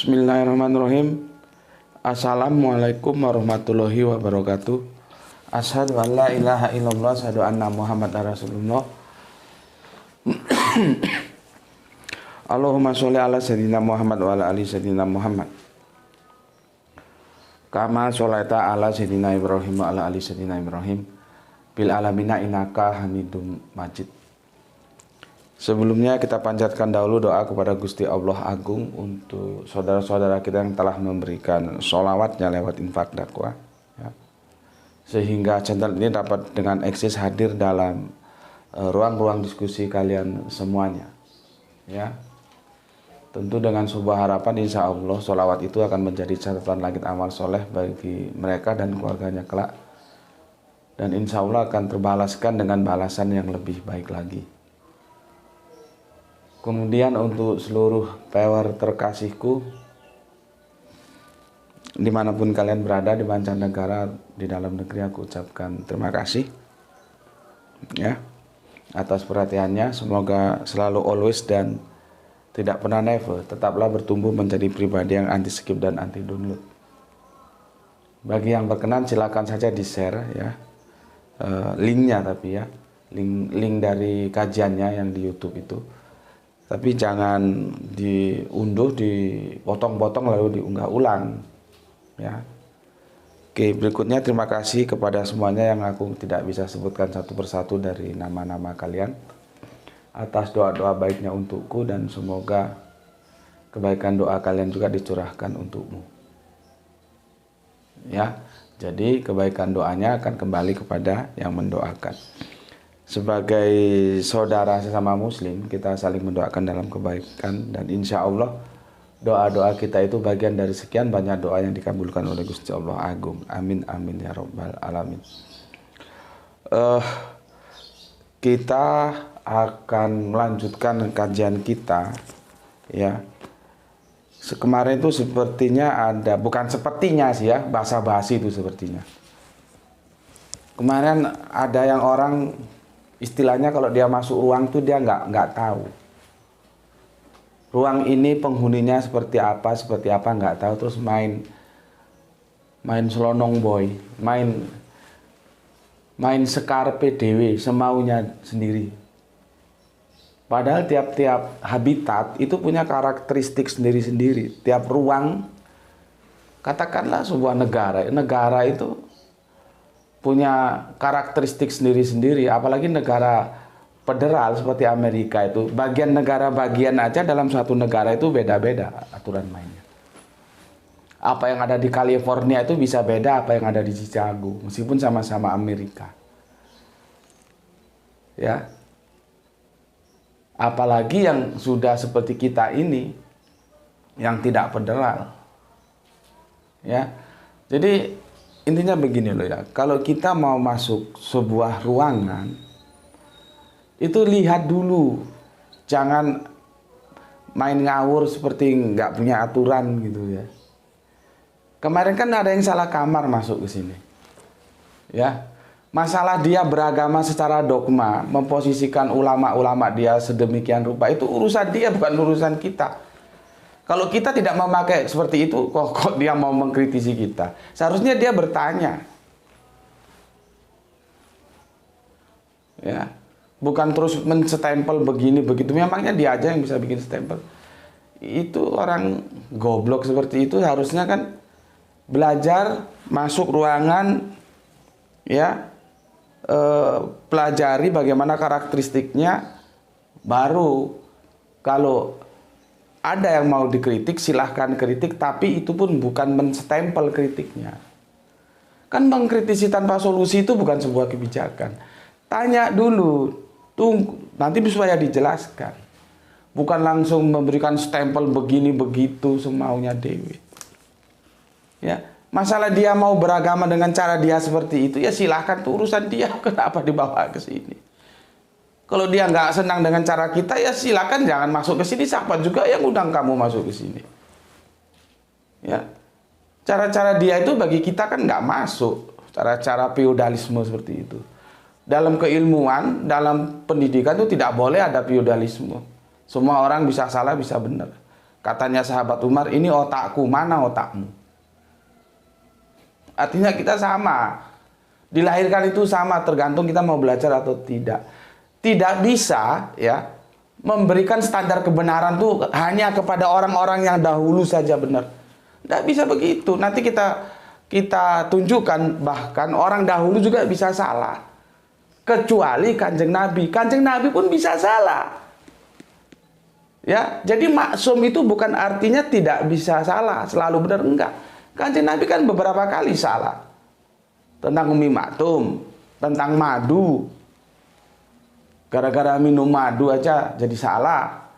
Bismillahirrahmanirrahim. Assalamualaikum warahmatullahi wabarakatuh. Asyhadu an la ilaha illallah, asyhadu anna Muhammadar Rasulullah. Allahumma sholli ala sayyidina Muhammad wa ala ali sayyidina Muhammad. Kama sholaita ala sayyidina Ibrahim wa ala ali sayyidina Ibrahim bil alamina innaka Hamidum Majid. Sebelumnya kita panjatkan dahulu doa kepada Gusti Allah Agung untuk saudara-saudara kita yang telah memberikan sholawatnya lewat infak dakwah, ya. Sehingga channel ini dapat dengan eksis hadir dalam ruang-ruang diskusi kalian semuanya, ya. Tentu dengan sebuah harapan insya Allah sholawat itu akan menjadi catatan langit amal soleh bagi mereka dan keluarganya kelak, dan insya Allah akan terbalaskan dengan balasan yang lebih baik lagi. Kemudian untuk seluruh viewer terkasihku dimanapun kalian berada di mancanegara, di dalam negeri, aku ucapkan terima kasih, ya, atas perhatiannya. Semoga selalu always dan tidak pernah never tetaplah bertumbuh menjadi pribadi yang anti skip dan anti download. Bagi yang berkenan silakan saja di share, ya, linknya, tapi ya link dari kajiannya yang di YouTube itu. Tapi jangan diunduh, dipotong-potong lalu diunggah ulang, ya. Oke, berikutnya terima kasih kepada semuanya yang aku tidak bisa sebutkan satu persatu dari nama-nama kalian atas doa-doa baiknya untukku, dan semoga kebaikan doa kalian juga dicurahkan untukmu, ya. Jadi kebaikan doanya akan kembali kepada yang mendoakan. Sebagai saudara sesama muslim, kita saling mendoakan dalam kebaikan, dan insya Allah doa-doa kita itu bagian dari sekian banyak doa yang dikabulkan oleh Gusti Allah Agung. Amin amin ya rabbal alamin. Kita akan melanjutkan kajian kita, ya. Kemarin itu sepertinya ada, bukan sepertinya sih, ya, basa-basi itu sepertinya. Kemarin ada yang orang istilahnya kalau dia masuk ruang tuh dia nggak tahu ruang ini penghuninya seperti apa nggak tahu, terus main selonong boy, main sekarpe dewe, semaunya sendiri. Padahal tiap-tiap habitat itu punya karakteristik sendiri-sendiri. Tiap ruang, katakanlah sebuah negara itu punya karakteristik sendiri-sendiri, apalagi negara federal seperti Amerika itu, bagian negara bagian aja dalam satu negara itu beda-beda aturan mainnya. Apa yang ada di California itu bisa beda apa yang ada di Chicago, meskipun sama-sama Amerika, ya. Apalagi yang sudah seperti kita ini, yang tidak federal, ya. Jadi intinya begini loh, ya, kalau kita mau masuk sebuah ruangan itu lihat dulu, jangan main ngawur seperti nggak punya aturan gitu, ya. Kemarin kan ada yang salah kamar masuk ke sini, ya. Masalah dia beragama secara dogma, memposisikan ulama-ulama dia sedemikian rupa, itu urusan dia, bukan urusan kita. Kalau kita tidak memakai seperti itu, kok dia mau mengkritisi kita? Seharusnya dia bertanya, ya, bukan terus menstempel begini begitu. Memangnya dia aja yang bisa bikin stempel? Itu orang goblok seperti itu harusnya kan belajar, masuk ruangan, ya, pelajari bagaimana karakteristiknya, baru kalau ada yang mau dikritik silahkan kritik, tapi itu pun bukan menstempel kritiknya. Kan mengkritisi tanpa solusi itu bukan sebuah kebijakan. Tanya dulu, tunggu, nanti supaya dijelaskan. Bukan langsung memberikan stempel begini begitu semaunya dewe. Ya, masalah dia mau beragama dengan cara dia seperti itu, ya silahkan, tuh urusan dia, kenapa dibawa ke sini. Kalau dia nggak senang dengan cara kita, ya silakan jangan masuk ke sini. Siapa juga yang undang kamu masuk ke sini? Ya, cara-cara dia itu bagi kita kan nggak masuk. Cara-cara feodalisme seperti itu. Dalam keilmuan, dalam pendidikan itu tidak boleh ada feodalisme. Semua orang bisa salah, bisa benar. Katanya sahabat Umar, ini otakku, mana otakmu? Artinya kita sama. Dilahirkan itu sama, tergantung kita mau belajar atau tidak. Tidak bisa ya memberikan standar kebenaran tuh hanya kepada orang-orang yang dahulu saja benar. Tidak bisa begitu. Nanti kita tunjukkan bahkan orang dahulu juga bisa salah. Kecuali Kanjeng Nabi. Kanjeng Nabi pun bisa salah. Ya, jadi maksum itu bukan artinya tidak bisa salah, selalu benar, enggak. Kanjeng Nabi kan beberapa kali salah. Tentang Umi Maktum, tentang madu. Gara-gara minum madu aja jadi salah.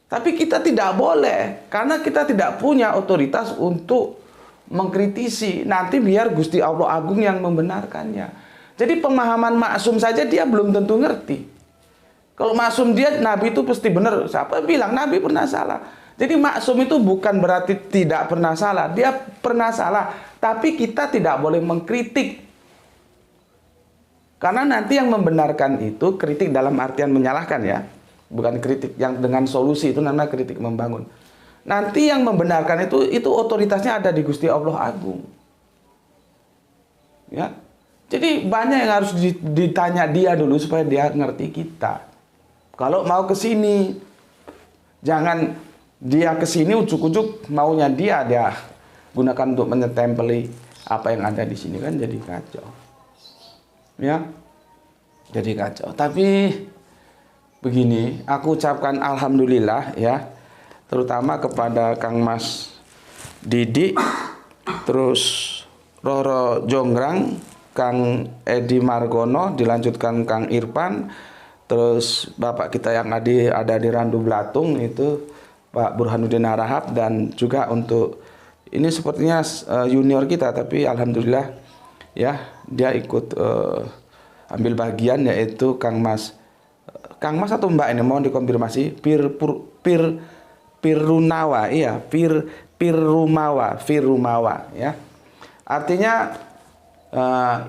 Tapi kita tidak boleh, karena kita tidak punya otoritas untuk mengkritisi. Nanti biar Gusti Allah Agung yang membenarkannya. Jadi pemahaman maksum saja dia belum tentu ngerti. Kalau maksum dia, Nabi itu pasti benar. Siapa bilang Nabi pernah salah? Jadi maksum itu bukan berarti tidak pernah salah. Dia pernah salah. Tapi kita tidak boleh mengkritik. Karena nanti yang membenarkan itu kritik dalam artian menyalahkan ya. Bukan kritik yang dengan solusi, itu namanya kritik membangun. Nanti yang membenarkan itu otoritasnya ada di Gusti Allah Agung. Ya. Jadi banyak yang harus ditanya dia dulu supaya dia ngerti kita. Kalau mau ke sini, jangan dia ke sini ujuk-ujuk maunya dia gunakan untuk menyetempeli apa yang ada di sini, kan jadi kacau. Ya. Jadi kacau. Tapi begini, aku ucapkan alhamdulillah ya, terutama kepada Kang Mas Didi, terus Roro Jonggrang, Kang Edi Margono, dilanjutkan Kang Irfan, terus Bapak kita yang ada di Randu Blatung itu Pak Burhanuddin Harahap, dan juga untuk ini sepertinya junior kita, tapi alhamdulillah ya dia ikut ambil bagian, yaitu Kang Mas atau Mbak ini mohon dikonfirmasi, Pirunawa, iya, Pirumawa ya. Artinya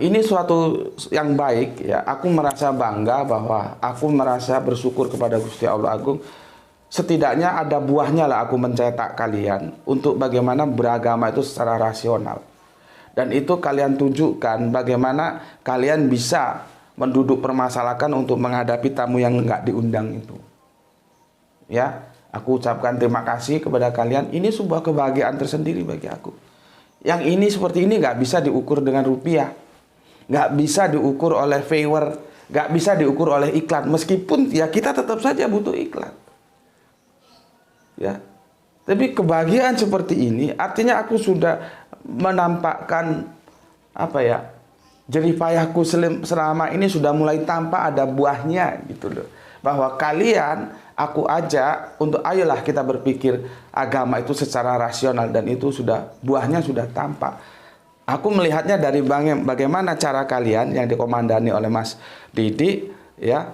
ini suatu yang baik ya. Aku merasa bangga bahwa aku merasa bersyukur kepada Gusti Allah Agung. Setidaknya ada buahnya lah aku mencetak kalian untuk bagaimana beragama itu secara rasional. Dan itu kalian tunjukkan bagaimana kalian bisa menduduk permasalahkan untuk menghadapi tamu yang nggak diundang itu. Ya, aku ucapkan terima kasih kepada kalian. Ini sebuah kebahagiaan tersendiri bagi aku. Yang ini seperti ini nggak bisa diukur dengan rupiah, nggak bisa diukur oleh viewer, nggak bisa diukur oleh iklan. Meskipun ya kita tetap saja butuh iklan. Ya, tapi kebahagiaan seperti ini artinya aku sudah menampakkan apa ya, jerih payahku selama ini sudah mulai tampak ada buahnya gitu loh. Bahwa kalian aku ajak untuk ayolah kita berpikir agama itu secara rasional, dan itu sudah buahnya sudah tampak. Aku melihatnya dari bagaimana cara kalian yang dikomandani oleh Mas Didi ya,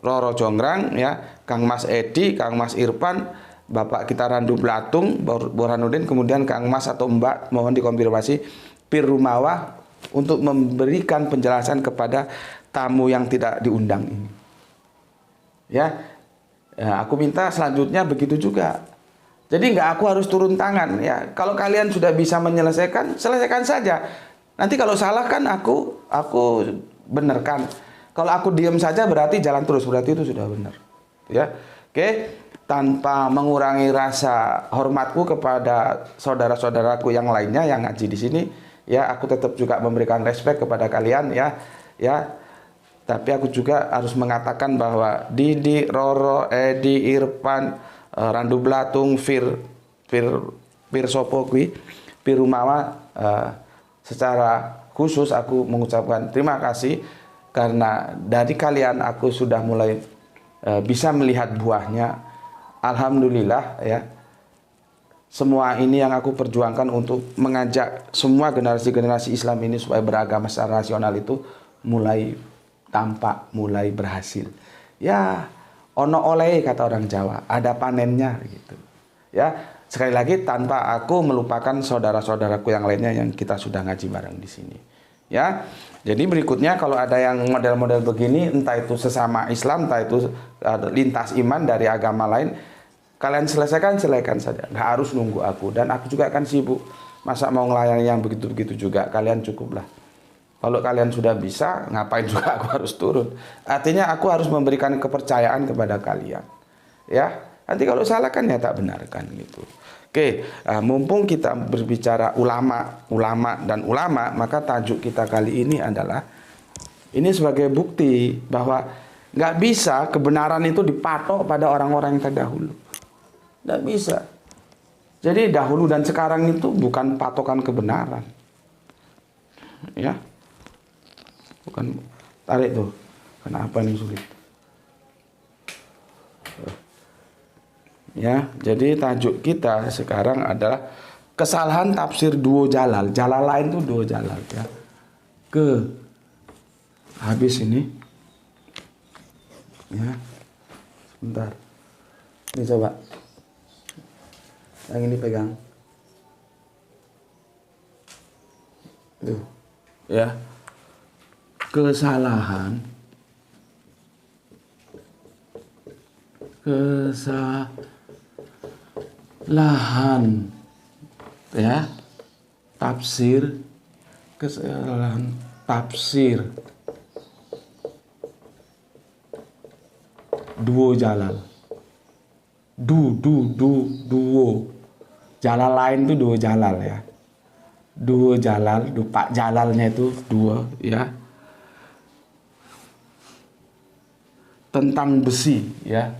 Roro Jonggrang ya, Kang Mas Edi, Kang Mas Irfan, Bapak kita Randu Blatung, Burhanuddin, kemudian Kang Mas atau Mbak mohon dikonfirmasi Pirumawa untuk memberikan penjelasan kepada tamu yang tidak diundang ini. Ya, aku minta selanjutnya begitu juga. Jadi nggak aku harus turun tangan ya. Kalau kalian sudah bisa menyelesaikan, selesaikan saja. Nanti kalau salah kan aku benarkan. Kalau aku diam saja berarti jalan terus, berarti itu sudah benar. Ya, oke. Tanpa mengurangi rasa hormatku kepada saudara-saudaraku yang lainnya yang ngaji di sini, ya aku tetap juga memberikan respek kepada kalian ya. Tapi aku juga harus mengatakan bahwa Didi, Roro, Edi, Irfan, Randu Blatung, Fir Sopokwi, Pirumawa, secara khusus aku mengucapkan terima kasih karena dari kalian aku sudah mulai bisa melihat buahnya. Alhamdulillah ya. Semua ini yang aku perjuangkan untuk mengajak semua generasi-generasi Islam ini supaya beragama secara rasional itu mulai tampak, mulai berhasil. Ya, ono oleh kata orang Jawa, ada panennya gitu. Ya, sekali lagi tanpa aku melupakan saudara-saudaraku yang lainnya yang kita sudah ngaji bareng di sini. Ya. Jadi berikutnya kalau ada yang model-model begini, entah itu sesama Islam, entah itu lintas iman dari agama lain, Kalian selesaikan saja, nggak harus nunggu aku. Dan aku juga kan sibuk, masa mau ngelayani yang begitu-begitu juga. Kalian cukuplah. Kalau kalian sudah bisa, ngapain juga aku harus turun. Artinya aku harus memberikan kepercayaan kepada kalian. Ya, nanti kalau salah kan ya tak benarkan gitu. Oke, mumpung kita berbicara ulama dan ulama, maka tajuk kita kali ini adalah ini sebagai bukti bahwa nggak bisa kebenaran itu dipatok pada orang-orang yang terdahulu. Nggak bisa. Jadi dahulu dan sekarang itu bukan patokan kebenaran. Ya. Bukan. Tarik tuh. Kenapa nih sulit? Ya, jadi tajuk kita sekarang adalah kesalahan tafsir duo jalal. Jalal lain tuh duo jalal ya. Habis ini. Ya. Sebentar. Ini coba. Yang ini pegang. Tuh. Ya. Kesalahan ya, kesalahan tafsir duo jalal. Duo jalal lain itu duo jalal ya. Duo jalal, pak jalalnya itu dua ya. Tentang besi ya.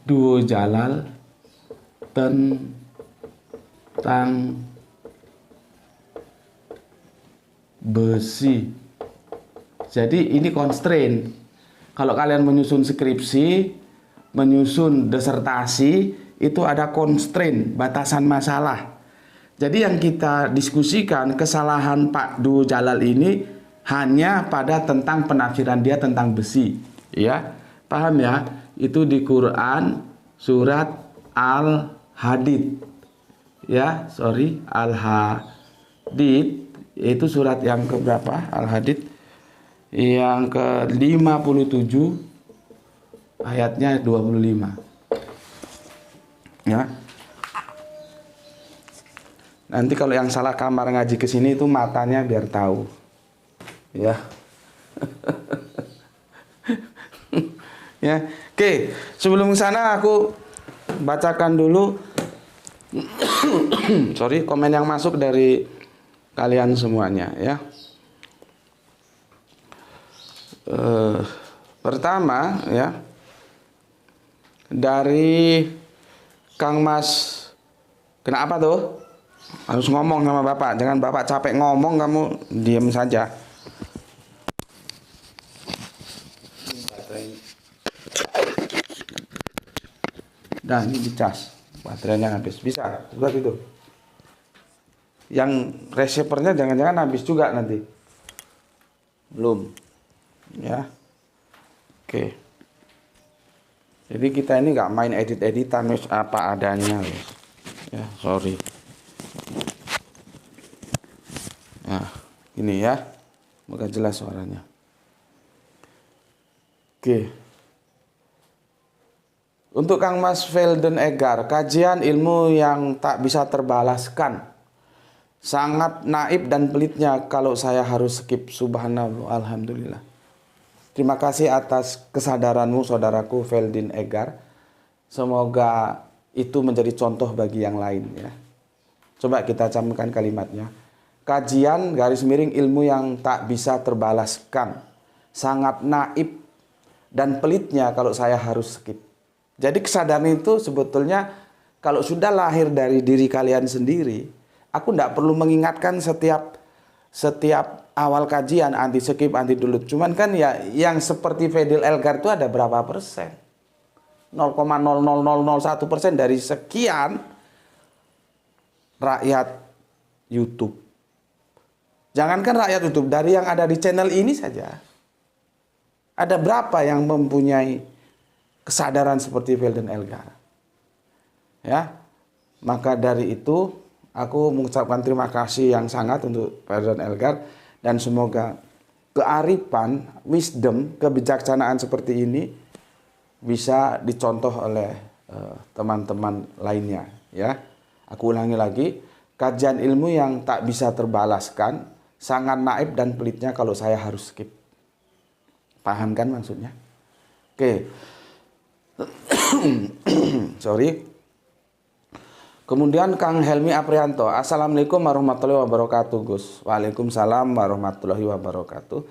Duo jalal tentang besi. Jadi ini constraint. Kalau kalian menyusun skripsi, menyusun disertasi, itu ada constraint, batasan masalah. Jadi yang kita diskusikan kesalahan Pak Duo Jalal ini hanya pada tentang penafsiran dia tentang besi, ya. Paham ya? Itu di Quran surat Al-Hadid. Ya, Al-Hadid itu surat yang keberapa? Al-Hadid yang ke-57 ayatnya 25. Ya. Nanti kalau yang salah kamar ngaji ke sini itu matanya biar tahu. Ya. Ya. Oke, sebelum ke sana aku bacakan dulu komen yang masuk dari kalian semuanya ya. Pertama ya, dari Kang Mas, kenapa tuh? Harus ngomong sama Bapak, jangan Bapak capek ngomong kamu diam saja. Nah ini dicas, baterainya habis, bisa buat itu. Yang receivernya jangan-jangan habis juga nanti. Belum. Ya. Oke. Jadi kita ini nggak main edit-editan apa adanya, ya sorry. Nah, ini ya, semoga jelas suaranya. Oke. Untuk Kang Mas Velden Egar, kajian ilmu yang tak bisa terbalaskan. Sangat naib dan pelitnya kalau saya harus skip. Subhanallah, alhamdulillah. Terima kasih atas kesadaranmu saudaraku Velden Egar. Semoga itu menjadi contoh bagi yang lain ya. Coba kita camkan kalimatnya. Kajian garis miring ilmu yang tak bisa terbalaskan. Sangat naib dan pelitnya kalau saya harus skip. Jadi kesadaran itu sebetulnya kalau sudah lahir dari diri kalian sendiri, aku tidak perlu mengingatkan setiap awal kajian anti skip, anti dulu. Cuman kan ya yang seperti Fedil Elgar itu ada berapa persen? 0,00001% dari sekian rakyat YouTube. Jangankan rakyat YouTube, dari yang ada di channel ini saja. Ada berapa yang mempunyai kesadaran seperti Velden Elgar? Ya. Maka dari itu aku mengucapkan terima kasih yang sangat untuk Velden Elgar dan semoga kearifan, wisdom, kebijaksanaan seperti ini bisa dicontoh oleh teman-teman lainnya ya. Aku ulangi lagi, kajian ilmu yang tak bisa terbalaskan, sangat naif dan pelitnya kalau saya harus skip. Paham kan maksudnya? Oke. Sorry. Kemudian Kang Helmi Aprianto, Assalamualaikum warahmatullahi wabarakatuh Gus. Waalaikumsalam warahmatullahi wabarakatuh.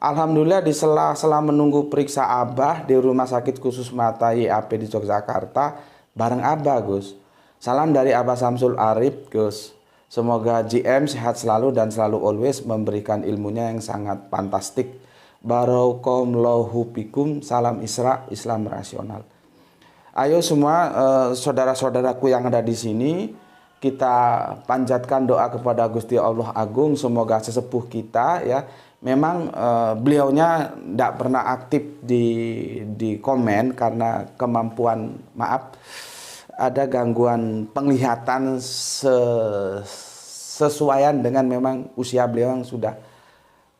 Alhamdulillah di sela-sela menunggu periksa Abah di Rumah Sakit Khusus Mata YAP di Yogyakarta bareng Abah Gus. Salam dari Abah Samsul Arif Gus. Semoga GM sehat selalu dan selalu always memberikan ilmunya yang sangat fantastik. Barakallahu fikum. Salam Isra, Islam rasional. Ayo semua saudara-saudaraku yang ada di sini, kita panjatkan doa kepada Gusti Allah Agung, semoga sesepuh kita ya. Memang beliaunya tidak pernah aktif di komen karena kemampuan, maaf, ada gangguan penglihatan sesuaian dengan memang usia beliau yang sudah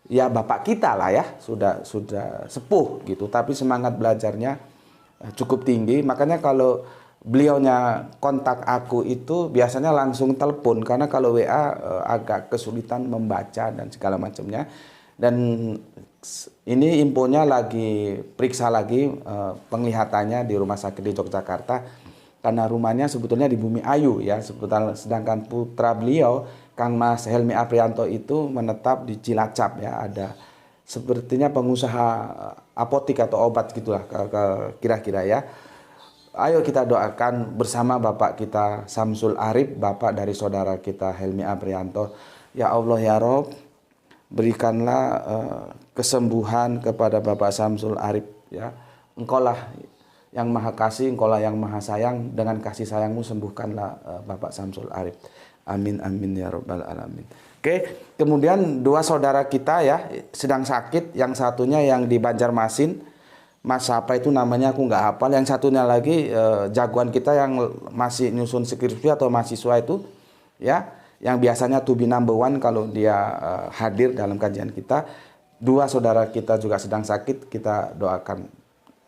ya bapak kita lah ya, sudah sepuh gitu, tapi semangat belajarnya cukup tinggi. Makanya kalau beliaunya kontak aku itu biasanya langsung telepon, karena kalau WA agak kesulitan membaca dan segala macamnya. Dan ini infonya lagi periksa lagi penglihatannya di rumah sakit di Yogyakarta, karena rumahnya sebetulnya di Bumi Ayu ya, sedangkan putra beliau Kang Mas Helmi Aprianto itu menetap di Cilacap ya, ada sepertinya pengusaha apotik atau obat gitulah kira-kira ya. Ayo kita doakan bersama bapak kita Samsul Arif, bapak dari saudara kita Helmi Aprianto. Ya Allah ya Rob, berikanlah kesembuhan kepada bapak Samsul Arif ya. Engkaulah yang maha kasih, engkaulah yang maha sayang, dengan kasih sayangmu sembuhkanlah bapak Samsul Arif. Amin amin ya rabbal alamin. Oke, kemudian dua saudara kita ya sedang sakit, yang satunya yang di Banjarmasin, Mas apa itu namanya aku nggak hafal, yang satunya lagi jagoan kita yang masih nyusun skripsi atau mahasiswa itu ya, yang biasanya to be number one kalau dia hadir dalam kajian kita. Dua saudara kita juga sedang sakit, kita doakan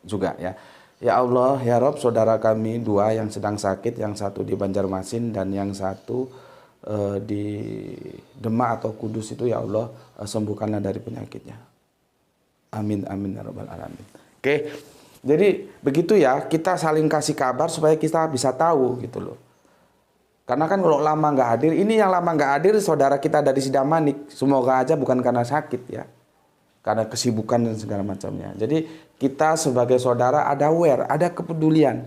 juga ya. Ya Allah ya Rob, saudara kami dua yang sedang sakit, yang satu di Banjarmasin dan yang satu di Demak atau Kudus itu, ya Allah sembuhkanlah dari penyakitnya. Amin amin ya rabbal alamin. Oke, jadi begitu ya, kita saling kasih kabar supaya kita bisa tahu gitu loh. Karena kan kalau lama nggak hadir, ini yang lama nggak hadir saudara kita dari Sidamanik, semoga aja bukan karena sakit ya, karena kesibukan dan segala macamnya. Jadi kita sebagai saudara ada aware, ada kepedulian,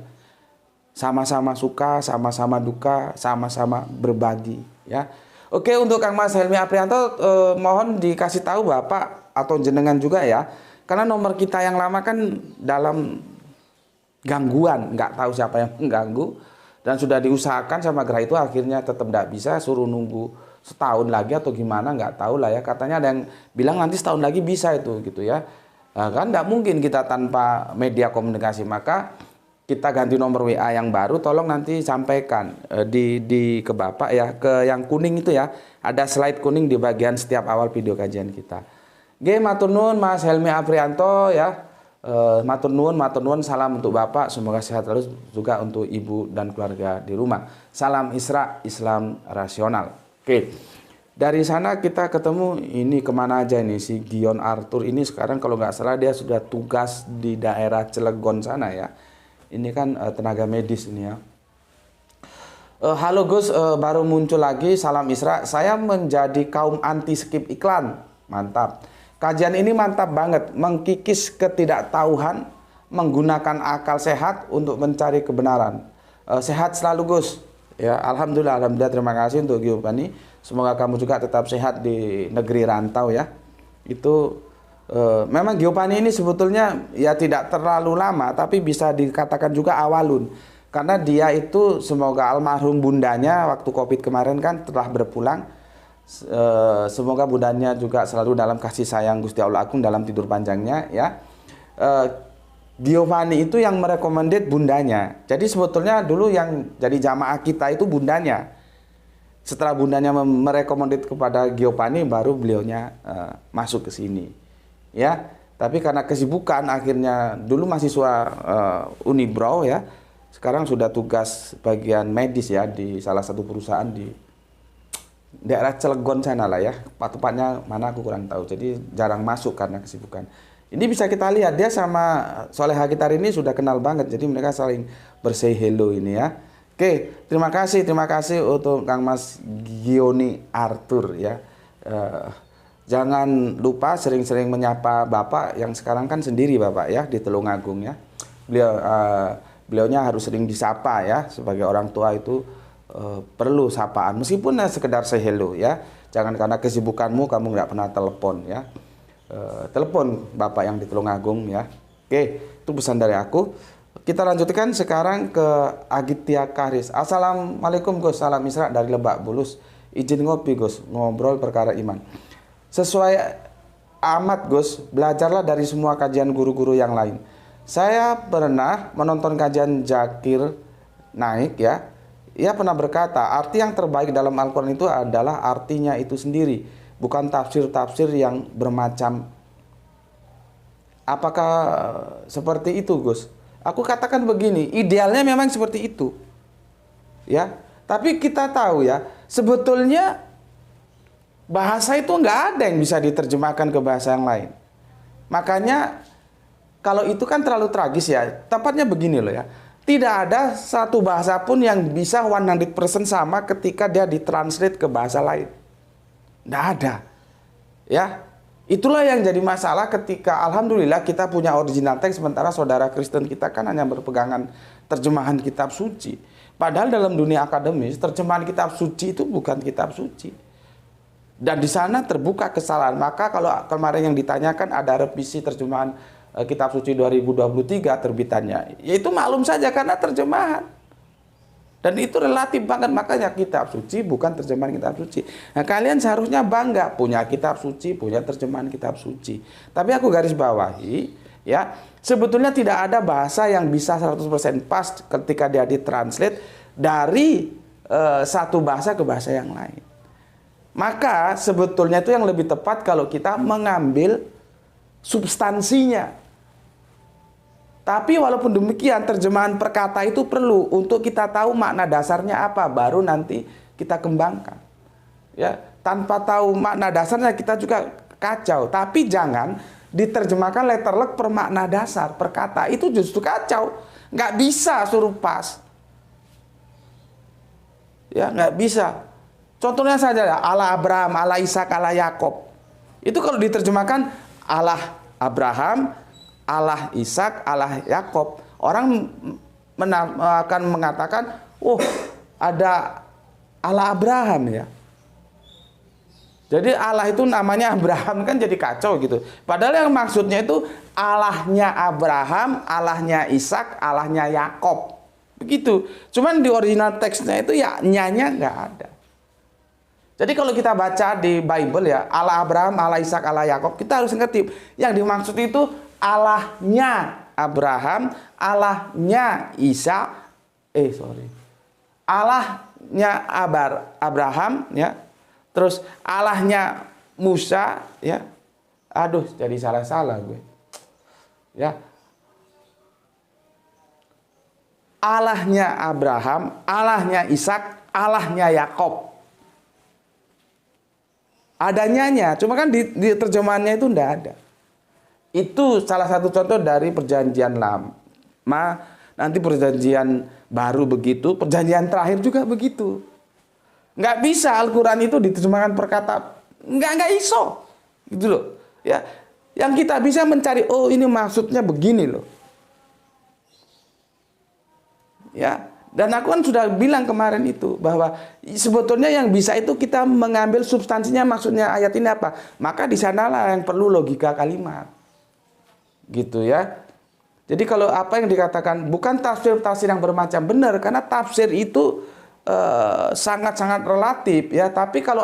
sama-sama suka, sama-sama duka, sama-sama berbagi ya. Oke, untuk Kang Mas Helmi Aprianto mohon dikasih tahu Bapak atau jenengan juga ya, karena nomor kita yang lama kan dalam gangguan, nggak tahu siapa yang mengganggu, dan sudah diusahakan sama Gerah itu akhirnya tetap nggak bisa, suruh nunggu setahun lagi atau gimana nggak tahu lah ya. Katanya ada yang bilang nanti setahun lagi bisa itu gitu ya. Nah, kan nggak mungkin kita tanpa media komunikasi, maka kita ganti nomor WA yang baru, tolong nanti sampaikan ke Bapak ya, ke yang kuning itu ya, ada slide kuning di bagian setiap awal video kajian kita. Oke, matur nuwun Mas Helmi Aprianto ya, matur nuwun, salam untuk Bapak, semoga sehat terus, juga untuk Ibu dan keluarga di rumah. Salam Isra, Islam rasional. Oke, dari sana kita ketemu ini kemana aja ini si Gion Arthur ini, sekarang kalau nggak salah dia sudah tugas di daerah Cilegon sana ya. Ini kan tenaga medis ini ya. Halo Gus, baru muncul lagi, salam Isra. Saya menjadi kaum anti skip iklan. Mantap. Kajian ini mantap banget, mengkikis ketidaktahuan, menggunakan akal sehat untuk mencari kebenaran. Sehat selalu Gus. Ya, alhamdulillah, terima kasih untuk Giovanni. Semoga kamu juga tetap sehat di negeri rantau ya. Itu memang Giovanni ini sebetulnya ya tidak terlalu lama, tapi bisa dikatakan juga awalun. Karena dia itu semoga almarhum bundanya waktu Covid kemarin kan telah berpulang. Semoga bundanya juga selalu dalam kasih sayang Gusti Allah Agung dalam tidur panjangnya ya. Giovanni itu yang merekomendasi bundanya. Jadi sebetulnya dulu yang jadi jamaah kita itu bundanya. Setelah bundanya merekomendasi kepada Giovanni, baru beliaunya masuk ke sini. Ya, tapi karena kesibukan akhirnya dulu mahasiswa Unibrow ya, sekarang sudah tugas bagian medis ya di salah satu perusahaan di daerah Cilegon sana lah ya. Tepatnya mana aku kurang tahu. Jadi jarang masuk karena kesibukan. Ini bisa kita lihat dia sama Soleha Gitar ini sudah kenal banget. Jadi mereka saling bersay hello ini ya. Oke, terima kasih untuk Kang Mas Gioni Arthur ya. Jangan lupa sering-sering menyapa Bapak yang sekarang kan sendiri Bapak ya di Tulungagung ya. Beliaunya harus sering disapa ya, sebagai orang tua itu perlu sapaan meskipun sekedar say hello ya. Jangan karena kesibukanmu kamu nggak pernah telepon ya. Telepon Bapak yang di Tulungagung ya. Oke, itu pesan dari aku. Kita lanjutkan sekarang ke Agitya Karis. Assalamualaikum Gus, salam Isra dari Lebak Bulus. Izin ngopi Gus, ngobrol perkara iman. Sesuai amat Gus, belajarlah dari semua kajian guru-guru yang lain. Saya pernah menonton kajian Zakir Naik ya. Ia pernah berkata, arti yang terbaik dalam Al-Quran itu adalah artinya itu sendiri, bukan tafsir-tafsir yang bermacam. Apakah seperti itu Gus? Aku katakan begini, idealnya memang seperti itu. Ya, tapi kita tahu ya, sebetulnya bahasa itu nggak ada yang bisa diterjemahkan ke bahasa yang lain. Makanya kalau itu kan terlalu tragis ya. Tepatnya begini loh ya. Tidak ada satu bahasa pun yang bisa 100% sama ketika dia ditranslate ke bahasa lain. Nggak ada. Ya. Itulah yang jadi masalah ketika alhamdulillah kita punya original text sementara saudara Kristen kita kan hanya berpegangan terjemahan kitab suci. Padahal dalam dunia akademis terjemahan kitab suci itu bukan kitab suci. Dan di sana terbuka kesalahan. Maka kalau kemarin yang ditanyakan ada revisi terjemahan kitab suci 2023 terbitannya. Ya itu maklum saja karena terjemahan. Dan itu relatif banget, makanya kitab suci bukan terjemahan kitab suci. Nah, kalian seharusnya bangga punya kitab suci, punya terjemahan kitab suci. Tapi aku garis bawahi, ya, sebetulnya tidak ada bahasa yang bisa 100% pas ketika dia ditranslate dari satu bahasa ke bahasa yang lain. Maka sebetulnya itu yang lebih tepat kalau kita mengambil substansinya. Tapi walaupun demikian terjemahan perkata itu perlu untuk kita tahu makna dasarnya apa, baru nanti kita kembangkan. Ya, tanpa tahu makna dasarnya kita juga kacau. Tapi jangan diterjemahkan letterlek per makna dasar perkata, itu justru kacau. Nggak bisa suruh pas. Ya, nggak bisa. Contohnya saja ya, Allah Abraham, Allah Ishak, Allah Yakob. Itu kalau diterjemahkan Allah Abraham, Allah Ishak, Allah Yakob, orang akan mengatakan, oh ada Allah Abraham ya. Jadi Allah itu namanya Abraham kan jadi kacau gitu. Padahal yang maksudnya itu Allahnya Abraham, Allahnya Ishak, Allahnya Yakob. Begitu. Cuman di original teksnya itu ya nyanya nggak ada. Jadi kalau kita baca di Bible ya, Allah Abraham, Allah Ishak, Allah Yakob, kita harus ngerti yang dimaksud itu Allahnya Abraham, Allahnya Allahnya Abraham ya. Terus Allahnya Musa ya. Aduh, jadi salah-salah gue. Ya. Allahnya Abraham, Allahnya Ishak, Allahnya Yakob. Ada nyanya, cuma kan di terjemahannya itu enggak ada. Itu salah satu contoh dari perjanjian lama. Nanti perjanjian baru begitu, perjanjian terakhir juga begitu. Nggak bisa Al-Quran itu diterjemahkan perkata, nggak iso, gitu loh. Ya, yang kita bisa mencari, oh ini maksudnya begini loh. Ya, dan aku kan sudah bilang kemarin itu bahwa sebetulnya yang bisa itu kita mengambil substansinya, maksudnya ayat ini apa. Maka di sanalah yang perlu logika kalimat. Gitu ya. Jadi kalau apa yang dikatakan bukan tafsir-tafsir yang bermacam, benar karena tafsir itu sangat-sangat relatif ya. Tapi kalau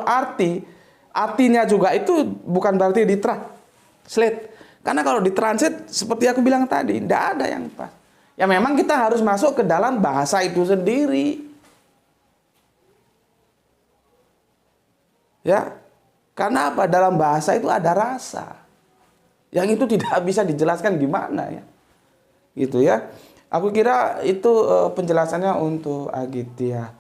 artinya juga itu bukan berarti ditranslate. Karena kalau ditranslate seperti aku bilang tadi, tidak ada yang pas. Ya memang kita harus masuk ke dalam bahasa itu sendiri. Ya. Karena apa? Dalam bahasa itu ada rasa. Yang itu tidak bisa dijelaskan gimana ya. Gitu ya. Aku kira itu penjelasannya untuk Agitya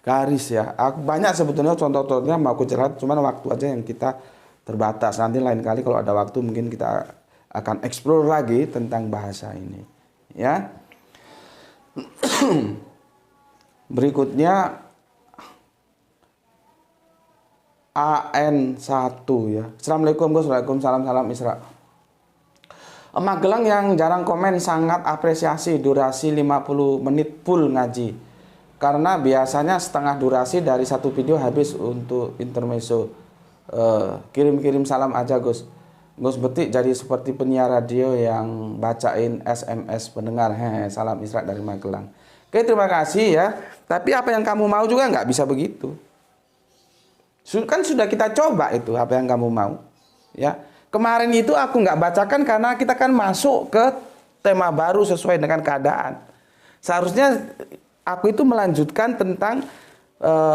Garis ya. Banyak sebetulnya contoh-contohnya mau aku jelaskan, cuman waktu aja yang kita terbatas. Nanti lain kali kalau ada waktu mungkin kita akan explore lagi tentang bahasa ini. Ya. Berikutnya AN1 ya. Assalamualaikum Gus, waalaikumsalam, salam Isra. Magelang yang jarang komen sangat apresiasi durasi 50 menit full ngaji. Karena biasanya setengah durasi dari satu video habis untuk intermezzo. Kirim-kirim salam aja Gus. Gus Betik jadi seperti penyiar radio yang bacain SMS pendengar. Hehe, salam Isra dari Magelang. Oke, terima kasih ya. Tapi apa yang kamu mau juga nggak bisa begitu. Kan sudah kita coba itu apa yang kamu mau. Ya. Kemarin itu aku nggak bacakan karena kita kan masuk ke tema baru sesuai dengan keadaan. Seharusnya aku itu melanjutkan tentang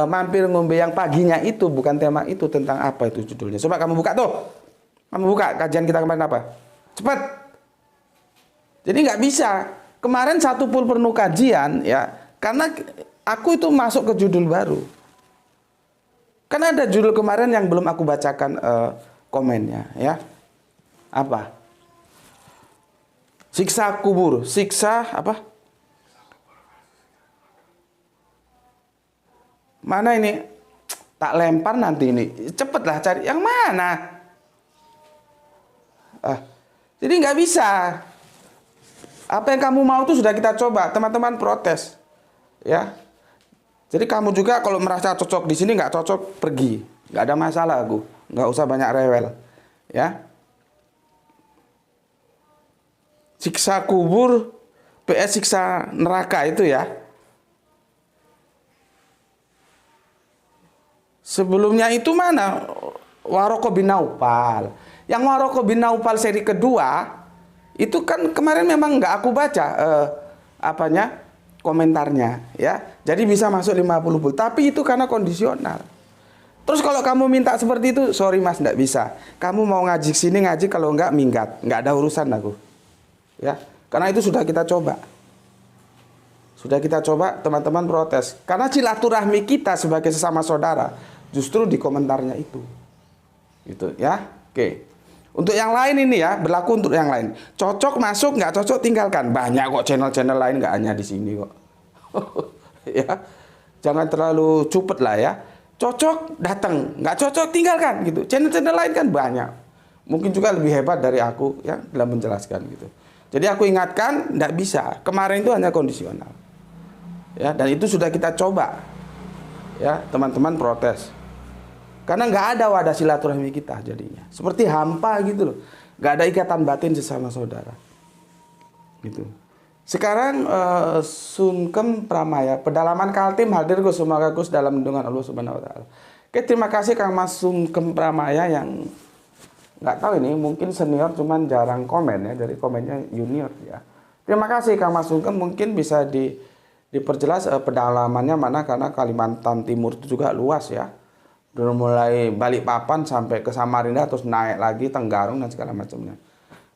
mampir ngombe yang paginya itu, bukan tema itu. Tentang apa itu judulnya? Coba kamu buka tuh. Kamu buka kajian kita kemarin apa? Cepat. Jadi nggak bisa. Kemarin satu pul penuh kajian ya, karena aku itu masuk ke judul baru. Karena ada judul kemarin yang belum aku bacakan komennya ya. Apa? Siksa kubur, siksa apa? Mana ini? Tak lempar nanti ini. Cepatlah cari yang mana? Jadi nggak bisa. Apa yang kamu mau itu sudah kita coba. Teman-teman protes, ya. Jadi kamu juga kalau merasa cocok di sini nggak cocok pergi, nggak ada masalah aku, nggak usah banyak rewel, ya. Siksa kubur, PS siksa neraka itu ya. Sebelumnya itu mana? Waroko bin Naufal. Yang Waroko bin Naufal seri kedua itu kan kemarin memang nggak aku baca komentarnya ya. Jadi bisa masuk 50 pul. Tapi itu karena kondisional. Terus kalau kamu minta seperti itu, sorry mas, nggak bisa. Kamu mau ngaji sini ngaji, kalau nggak minggat, nggak ada urusan aku. Ya, karena itu sudah kita coba. Sudah kita coba, teman-teman protes. Karena silaturahmi kita sebagai sesama saudara justru di komentarnya itu. Gitu ya. Oke. Untuk yang lain ini ya, berlaku untuk yang lain. Cocok masuk, nggak cocok tinggalkan. Banyak kok channel-channel lain, nggak hanya di sini kok. Ya. Jangan terlalu cupet lah ya. Cocok datang, nggak cocok tinggalkan gitu. Channel-channel lain kan banyak. Mungkin juga lebih hebat dari aku ya dalam menjelaskan gitu. Jadi aku ingatkan, nggak bisa. Kemarin itu hanya kondisional. Ya, dan itu sudah kita coba. Ya, teman-teman protes. Karena nggak ada wadah silaturahmi kita jadinya. Seperti hampa gitu loh. Nggak ada ikatan batin sesama saudara. Gitu. Sekarang Sungkem Pramaya, pedalaman Kaltim hadir Gus, semoga Gus dalam lindungan Allah Subhanahu wa taala. Oke, terima kasih Kang Mas Sungkem Pramaya yang nggak tahu ini mungkin senior cuman jarang komen ya, dari komennya junior ya. Terima kasih Kang Mas Sungkem, mungkin bisa diperjelas pedalamannya mana, karena Kalimantan Timur itu juga luas ya. Dari mulai Balikpapan sampai ke Samarinda, terus naik lagi Tenggarong dan segala macamnya.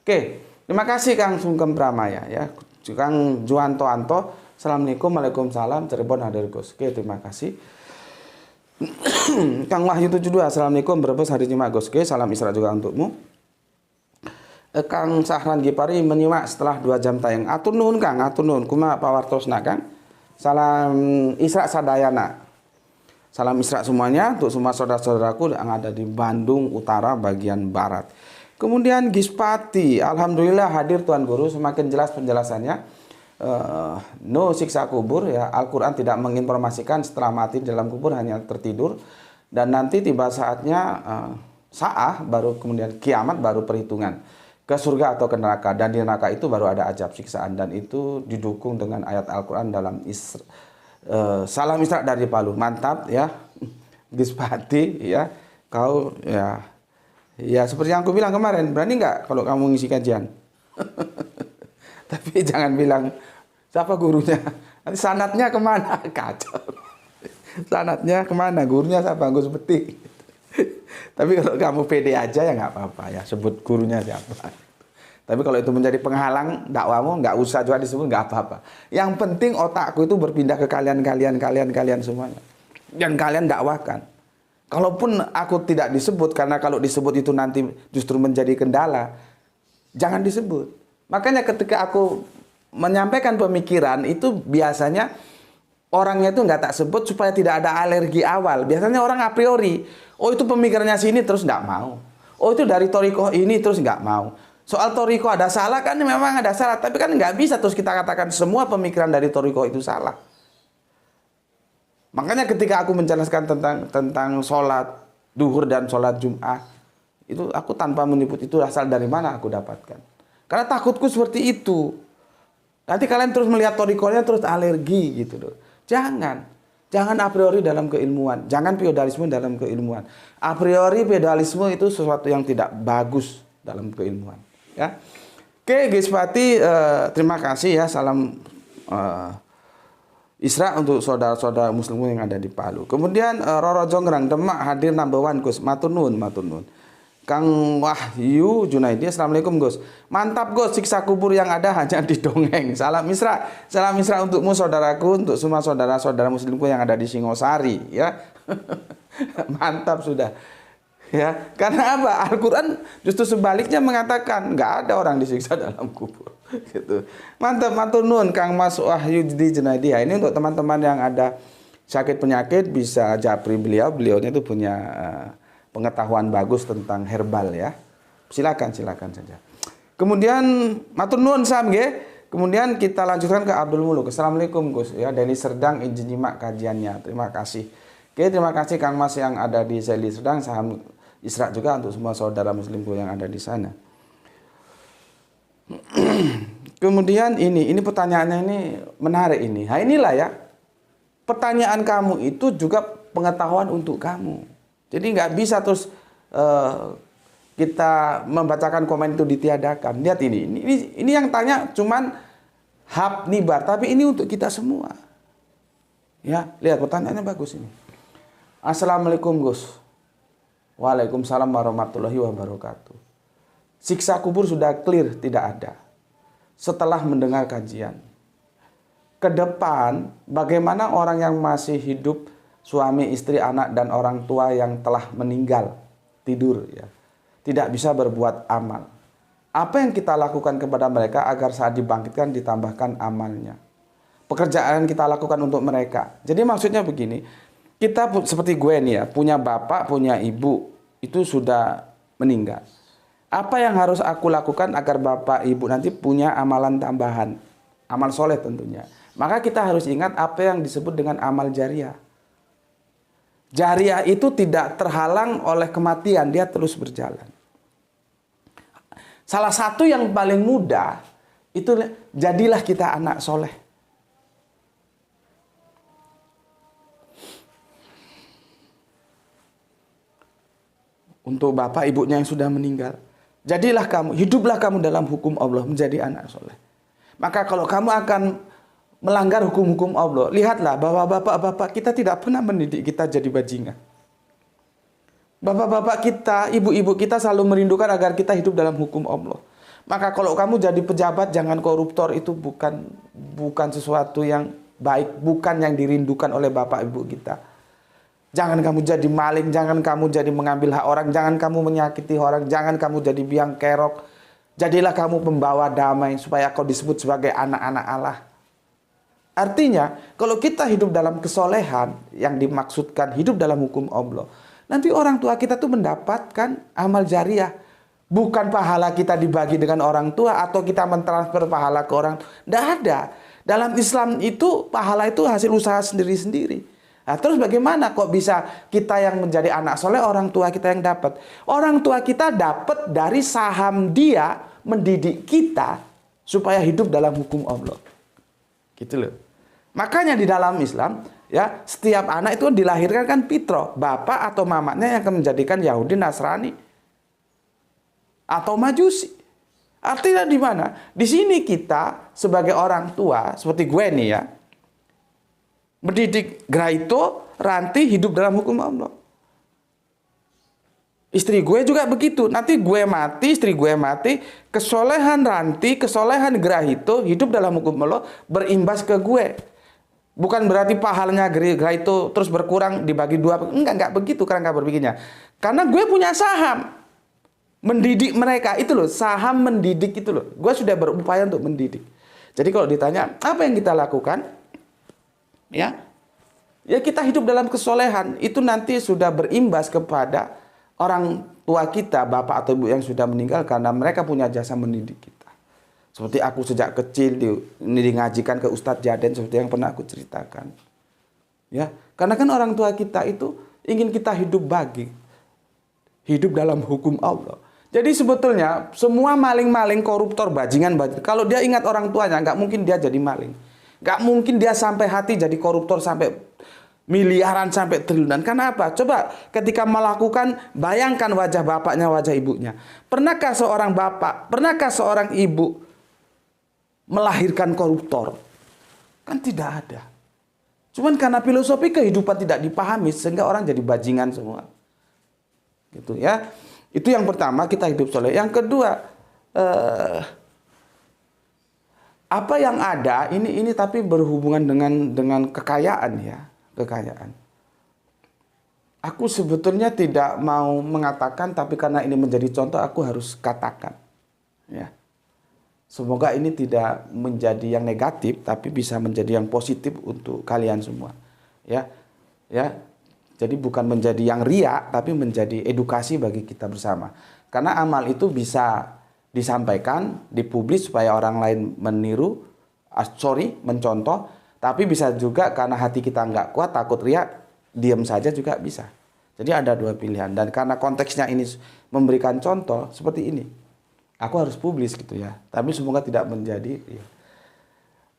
Oke, terima kasih Kang Sungkem Pramaya ya. Kang Juanto Anto, Assalamualaikum, Waalaikumsalam, Cirebon hadir Gus. Oke, terima kasih. Kang Wahyu 72, Assalamualaikum, Brebes hari Jumat Gus. Oke, salam Isra juga untukmu. Kang Sahran Gipari menyimak setelah 2 jam tayang. Atur nuhun Kang, atur nuhun. Kuma pawartosna Kang. Salam Isra Sadayana. Salam Isra semuanya untuk semua saudara-saudaraku yang ada di Bandung Utara bagian barat. Kemudian Gispati, alhamdulillah hadir Tuan Guru, semakin jelas penjelasannya. No siksa kubur ya. Al-Quran tidak menginformasikan setelah mati dalam kubur hanya tertidur, dan nanti tiba saatnya sa'ah, baru kemudian kiamat, baru perhitungan ke surga atau ke neraka, dan di neraka itu baru ada azab siksaan, dan itu didukung dengan ayat Al-Quran dalam Salam Isra dari Palu. Mantap ya Gispati ya, kau ya seperti yang aku bilang kemarin, berani nggak kalau kamu ngisi kajian? Tapi jangan bilang siapa gurunya, nanti sanatnya kemana, kacau. Sanatnya kemana, gurunya siapa, Gus Betik. Tapi kalau kamu pede aja ya nggak apa-apa ya, sebut gurunya siapa. Tapi kalau itu menjadi penghalang dakwamu, nggak usah juga disebut, nggak apa-apa. Yang penting otakku itu berpindah ke kalian semuanya. Dan kalian dakwakan. Kalaupun aku tidak disebut, karena kalau disebut itu nanti justru menjadi kendala, jangan disebut. Makanya ketika aku menyampaikan pemikiran, itu biasanya orangnya itu nggak tak sebut supaya tidak ada alergi awal. Biasanya orang a priori, oh itu pemikirannya sini terus nggak mau. Oh itu dari Thoriqoh ini terus nggak mau. Soal Thoriqoh ada salah kan, memang ada salah, tapi kan nggak bisa terus kita katakan semua pemikiran dari Thoriqoh itu salah. Makanya ketika aku menjelaskan tentang sholat duhur dan sholat Jum'ah, itu aku tanpa menyebut itu asal dari mana aku dapatkan. Karena takutku seperti itu. Nanti kalian terus melihat Thoriqohnya terus alergi gitu loh. Jangan a priori dalam keilmuan, jangan feodalisme dalam keilmuan. A priori feodalisme itu sesuatu yang tidak bagus dalam keilmuan. Ya, oke Gus Pati, terima kasih ya, salam Isra untuk saudara-saudara Muslim yang ada di Palu. Kemudian Roro Jonggrang Demak hadir number one Gus, matur nuwun. Kang Wahyu Junaidi, assalamualaikum Gus. Mantap Gus, siksa kubur yang ada hanya di dongeng. Salam Isra untukmu saudaraku, untuk semua saudara-saudara Muslimku yang ada di Singosari ya. Mantap sudah. Ya, karena apa? Al-Quran justru sebaliknya mengatakan nggak ada orang disiksa dalam kubur. Gitu. Mantap, matur nuwun Kang Mas Wahyu di Junaidia. Ini untuk teman-teman yang ada sakit penyakit bisa japri beliaunya itu punya pengetahuan bagus tentang herbal ya. Silakan saja. Kemudian matur nuwun Sam nggih. Kemudian kita lanjutkan ke Abdul Muluk. Assalamualaikum Gus ya, dari Serdang izin nyimak kajiannya. Terima kasih. Oke, terima kasih Kang Mas yang ada di Seli Serdang. Salam Isra juga untuk semua saudara muslimku yang ada di sana. Kemudian ini pertanyaannya ini menarik ini. Nah inilah ya, pertanyaan kamu itu juga pengetahuan untuk kamu. Jadi nggak bisa terus kita membacakan komen itu ditiadakan. Lihat ini yang tanya cuman Hab Nibar, tapi ini untuk kita semua. Ya, lihat pertanyaannya bagus ini. Assalamualaikum Gus. Waalaikumsalam warahmatullahi wabarakatuh. Siksa kubur sudah clear tidak ada. Setelah mendengar kajian. Ke depan bagaimana orang yang masih hidup, suami, istri, anak dan orang tua yang telah meninggal tidur ya. Tidak bisa berbuat amal. Apa yang kita lakukan kepada mereka agar saat dibangkitkan ditambahkan amalnya. Pekerjaan yang kita lakukan untuk mereka. Jadi maksudnya begini, kita seperti gue nih ya, punya bapak, punya ibu, itu sudah meninggal. Apa yang harus aku lakukan agar bapak, ibu nanti punya amalan tambahan? Amal soleh tentunya. Maka kita harus ingat apa yang disebut dengan amal jariah. Jariah itu tidak terhalang oleh kematian, dia terus berjalan. Salah satu yang paling mudah, itu jadilah kita anak soleh. Untuk bapak ibunya yang sudah meninggal, jadilah kamu, hiduplah kamu dalam hukum Allah menjadi anak soleh. Maka kalau kamu akan melanggar hukum-hukum Allah, lihatlah bahwa bapak-bapak kita tidak pernah mendidik kita jadi bajingan. Bapak-bapak kita, ibu-ibu kita selalu merindukan agar kita hidup dalam hukum Allah. Maka kalau kamu jadi pejabat, jangan koruptor, itu bukan sesuatu yang baik, bukan yang dirindukan oleh bapak ibu kita. Jangan kamu jadi maling, jangan kamu jadi mengambil hak orang, jangan kamu menyakiti orang, jangan kamu jadi biang kerok. Jadilah kamu pembawa damai supaya kau disebut sebagai anak-anak Allah. Artinya, kalau kita hidup dalam kesolehan yang dimaksudkan hidup dalam hukum Allah, nanti orang tua kita tuh mendapatkan amal jariah. Bukan pahala kita dibagi dengan orang tua atau kita mentransfer pahala ke orang. Tidak ada. Dalam Islam itu pahala itu hasil usaha sendiri-sendiri. Nah, terus bagaimana kok bisa kita yang menjadi anak soleh, orang tua kita yang dapat? Orang tua kita dapat dari saham dia mendidik kita supaya hidup dalam hukum Allah. Gitu loh. Makanya di dalam Islam, ya, setiap anak itu dilahirkan kan fitrah. Bapak atau mamanya yang akan menjadikan Yahudi, Nasrani, atau Majusi. Artinya di mana? Di sini kita sebagai orang tua, seperti gue nih ya, mendidik Graito, Ranti hidup dalam hukum Allah. Istri gue juga begitu. Nanti gue mati, istri gue mati, kesolehan Ranti, kesolehan Grahito hidup dalam hukum Allah berimbas ke gue. Bukan berarti pahalanya Grahito terus berkurang dibagi dua. Enggak begitu kerangka berpikirnya. Karena gue punya saham. Mendidik mereka itu loh, saham mendidik itu loh. Gue sudah berupaya untuk mendidik. Jadi kalau ditanya apa yang kita lakukan, ya kita hidup dalam kesolehan. Itu nanti sudah berimbas kepada orang tua kita, bapak atau ibu yang sudah meninggal karena mereka punya jasa mendidik kita. Seperti aku sejak kecil ngajikan ke Ustadz Jaden seperti yang pernah aku ceritakan. Ya, karena kan orang tua kita itu ingin kita hidup hidup dalam hukum Allah. Jadi sebetulnya semua maling-maling, koruptor, bajingan, kalau dia ingat orang tuanya, nggak mungkin dia jadi maling. Nggak mungkin dia sampai hati jadi koruptor sampai miliaran sampai triliunan. Karena apa? Coba ketika melakukan, bayangkan wajah bapaknya, wajah ibunya. Pernahkah seorang bapak, pernahkah seorang ibu melahirkan koruptor? Kan tidak ada. Cuman karena filosofi kehidupan tidak dipahami sehingga orang jadi bajingan semua. Gitu ya. Itu yang pertama, kita hidup soleh. Yang kedua, apa yang ada ini tapi berhubungan dengan kekayaan ya. Kekayaan. Aku sebetulnya tidak mau mengatakan, tapi karena ini menjadi contoh, aku harus katakan. Ya. Semoga ini tidak menjadi yang negatif, tapi bisa menjadi yang positif untuk kalian semua. Ya. Jadi bukan menjadi yang riak, tapi menjadi edukasi bagi kita bersama. Karena amal itu bisa disampaikan, dipublis supaya orang lain meniru, mencontoh. Tapi bisa juga karena hati kita nggak kuat, takut riak, diam saja juga bisa. Jadi ada dua pilihan. Dan karena konteksnya ini memberikan contoh seperti ini, aku harus publis gitu ya. Tapi semoga tidak menjadi. Ya.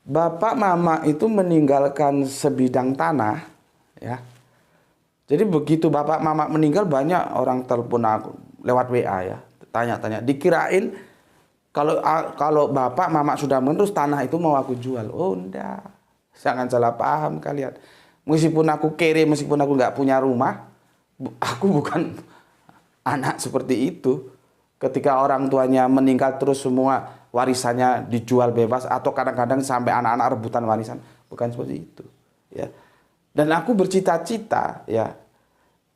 Bapak mama itu meninggalkan sebidang tanah, ya. Jadi begitu bapak mama meninggal, banyak orang telepon aku lewat WA ya, tanya-tanya. Dikirain kalau bapak mama sudah menerus tanah itu mau aku jual. Oh enggak. Jangan salah paham kalian. Meskipun aku kere, meskipun aku nggak punya rumah, aku bukan anak seperti itu. Ketika orang tuanya meninggal terus semua warisannya dijual bebas atau kadang-kadang sampai anak-anak rebutan warisan, bukan seperti itu. Ya. Dan aku bercita-cita ya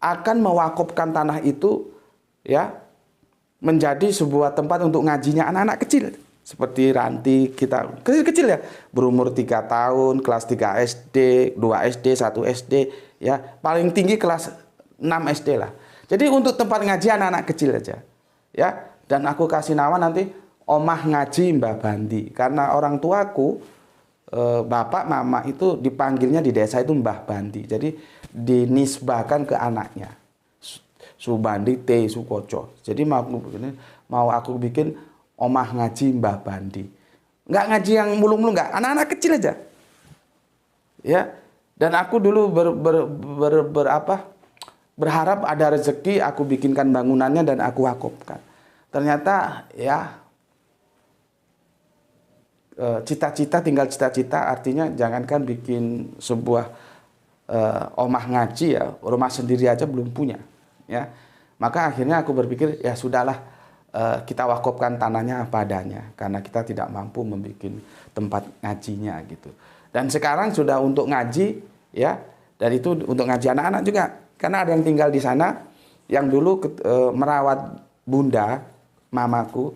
akan mewakafkan tanah itu ya menjadi sebuah tempat untuk ngajinya anak-anak kecil. Seperti Ranti, kita kecil-kecil ya, berumur 3 tahun, kelas 3 SD, 2 SD, 1 SD, ya paling tinggi kelas 6 SD lah. Jadi untuk tempat ngaji anak-anak kecil aja, ya. Dan aku kasih nama nanti Omah Ngaji Mbah Bandi, karena orang tuaku, bapak mama itu dipanggilnya di desa itu Mbah Bandi, jadi dinisbahkan ke anaknya, Subandi T Sukoco. Jadi mau aku bikin Omah Ngaji Mbah Bandi. Nggak ngaji yang mulung-mulung, nggak. Anak-anak kecil aja. Ya. Dan aku dulu berharap ada rezeki, aku bikinkan bangunannya dan aku wakafkan. Ternyata ya cita-cita tinggal cita-cita, artinya jangankan bikin sebuah omah ngaji ya, rumah sendiri aja belum punya. Ya. Maka akhirnya aku berpikir ya sudahlah. Kita wakafkan tanahnya apa adanya karena kita tidak mampu membuat tempat ngajinya gitu. Dan sekarang sudah untuk ngaji ya, dan itu untuk ngaji anak-anak juga karena ada yang tinggal di sana yang dulu merawat bunda mamaku,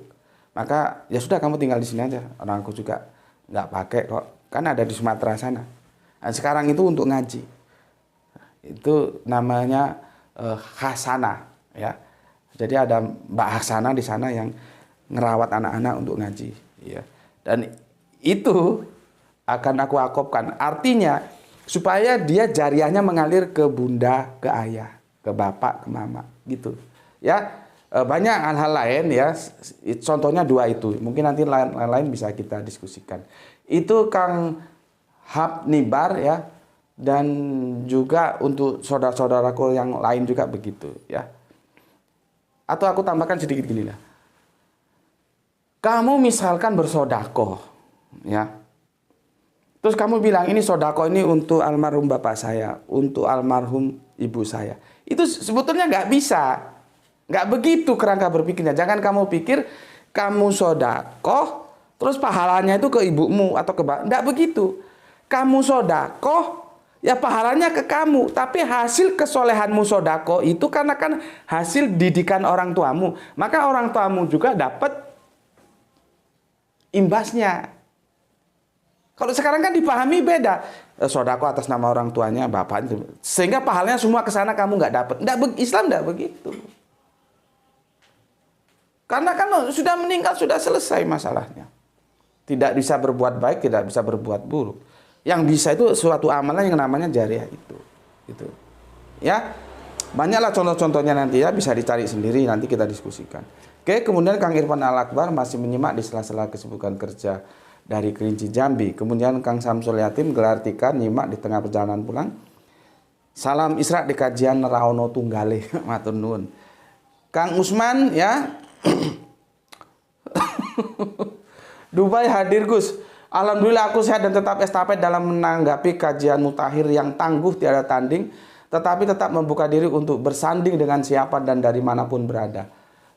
maka ya sudah kamu tinggal di sini aja, orangku juga nggak pakai kok, kan ada di Sumatera sana. Nah, sekarang itu untuk ngaji, itu namanya Hasanah ya. Jadi ada Mbak Haksana di sana yang ngerawat anak-anak untuk ngaji, ya. Dan itu akan aku wakafkan. Artinya supaya dia jariahnya mengalir ke bunda, ke ayah, ke bapak, ke mama, gitu. Ya, banyak hal-hal lain ya. Contohnya 2 itu. Mungkin nanti lain-lain bisa kita diskusikan. Itu Kang Hab Nibar ya, dan juga untuk saudara-saudaraku yang lain juga begitu, ya. Atau aku tambahkan sedikit gini lah. Kamu misalkan bersodakoh, ya. Terus kamu bilang ini sodakoh ini untuk almarhum bapak saya, untuk almarhum ibu saya. Itu sebetulnya nggak bisa. Nggak begitu kerangka berpikirnya. Jangan kamu pikir kamu sodakoh, terus pahalanya itu ke ibumu atau ke nggak begitu. Kamu sodakoh, ya pahalanya ke kamu. Tapi hasil kesolehanmu sodakoh itu karena kan hasil didikan orang tuamu. Maka orang tuamu juga dapat imbasnya. Kalau sekarang kan dipahami beda. Sodako atas nama orang tuanya, bapaknya. Sehingga pahalanya semua ke sana kamu nggak dapat. Islam nggak begitu. Karena kan sudah meninggal, sudah selesai masalahnya. Tidak bisa berbuat baik, tidak bisa berbuat buruk. Yang bisa itu suatu amalan yang namanya jariah itu. Gitu. Ya, banyaklah contoh-contohnya nanti ya, bisa dicari sendiri, nanti kita diskusikan. Oke, kemudian Kang Irfan Al-Akbar masih menyimak di sela-sela kesibukan kerja dari Kerinci Jambi. Kemudian Kang Samsul Yatim gelar tikar nyimak di tengah perjalanan pulang. Salam Isra di kajian Raono Tunggale. Matur nuwun. Kang Usman ya. Dubai hadir Gus. Alhamdulillah aku sehat dan tetap estafet dalam menanggapi kajian mutakhir yang tangguh tiada tanding, tetapi tetap membuka diri untuk bersanding dengan siapa dan dari manapun berada.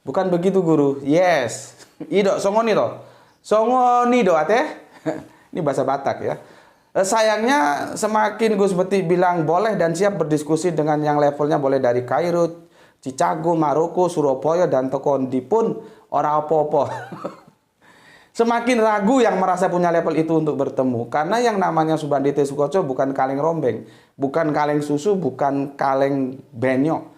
Bukan begitu guru? Yes. Ido songoni toh. Songoni doa teh. Ini bahasa Batak ya. Sayangnya semakin Gus Beti bilang boleh dan siap berdiskusi dengan yang levelnya boleh dari Kairo, Chicago, Maroko, Surabaya dan Tokondi pun ora apa-apa. Semakin ragu yang merasa punya level itu untuk bertemu. Karena yang namanya Subandite Sukoco bukan kaleng rombeng, bukan kaleng susu, bukan kaleng benyo.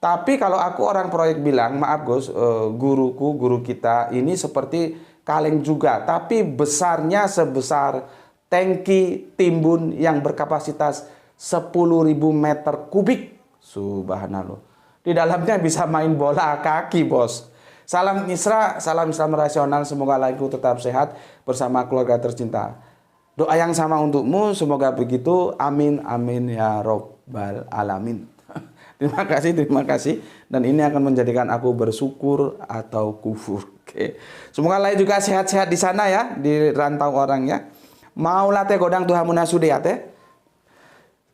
Tapi kalau aku orang proyek bilang, maaf Gus, guru kita ini seperti kaleng juga, tapi besarnya sebesar tangki timbun yang berkapasitas 10.000 meter kubik. Subhanallah. Di dalamnya bisa main bola kaki, bos. Salam Isra, salam Islam rasional. Semoga laiku tetap sehat bersama keluarga tercinta. Doa yang sama untukmu, semoga begitu. Amin, amin ya robbal alamin. Terima kasih. Dan ini akan menjadikan aku bersyukur atau kufur. Oke. Semoga lain juga sehat-sehat di sana ya, di rantau orangnya. Mau late godang Tuhan munasude ya teh.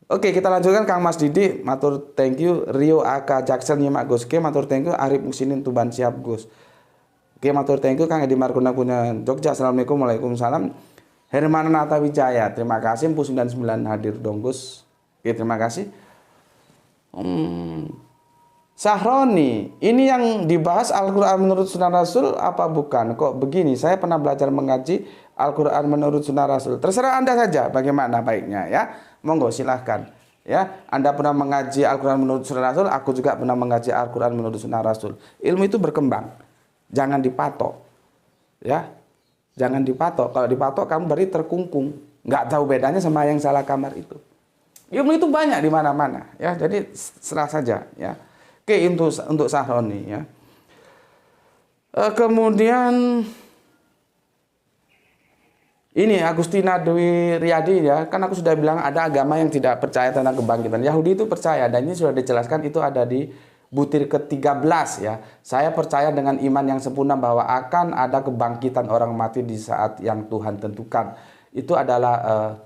Oke, kita lanjutkan Kang Mas Didi, matur thank you. Rio AK Jackson nyimak Gus. Oke, matur thank you. Arif Musinin Tuban siap Gus. Oke, matur thank you Kang Edi Markuna punya Jogja. Assalamualaikum, waalaikumsalam. Herman Nata Wijaya, terima kasih. Empu 99 hadir dong Gus. Oke, terima kasih. Sahroni, ini yang dibahas Al-Quran menurut Sunnah Rasul apa bukan? Kok begini? Saya pernah belajar mengaji Al-Quran menurut Sunnah Rasul. Terserah Anda saja bagaimana baiknya ya. Monggo silahkan. Ya, Anda pernah mengaji Al-Quran menurut Sunnah Rasul, aku juga pernah mengaji Al-Quran menurut Sunnah Rasul. Ilmu itu berkembang. Jangan dipatok. Ya. Jangan dipatok. Kalau dipatok kamu berarti terkungkung. Nggak tahu bedanya sama yang salah kamar itu. Ilmu itu banyak di mana-mana ya. Jadi serah saja ya. Oke, untuk Sahroni ya. Kemudian ini Agustina Dwi Riyadi ya. Kan aku sudah bilang ada agama yang tidak percaya tentang kebangkitan. Yahudi itu percaya dan ini sudah dijelaskan itu ada di butir ke-13 ya. Saya percaya dengan iman yang sempurna bahwa akan ada kebangkitan orang mati di saat yang Tuhan tentukan. Itu adalah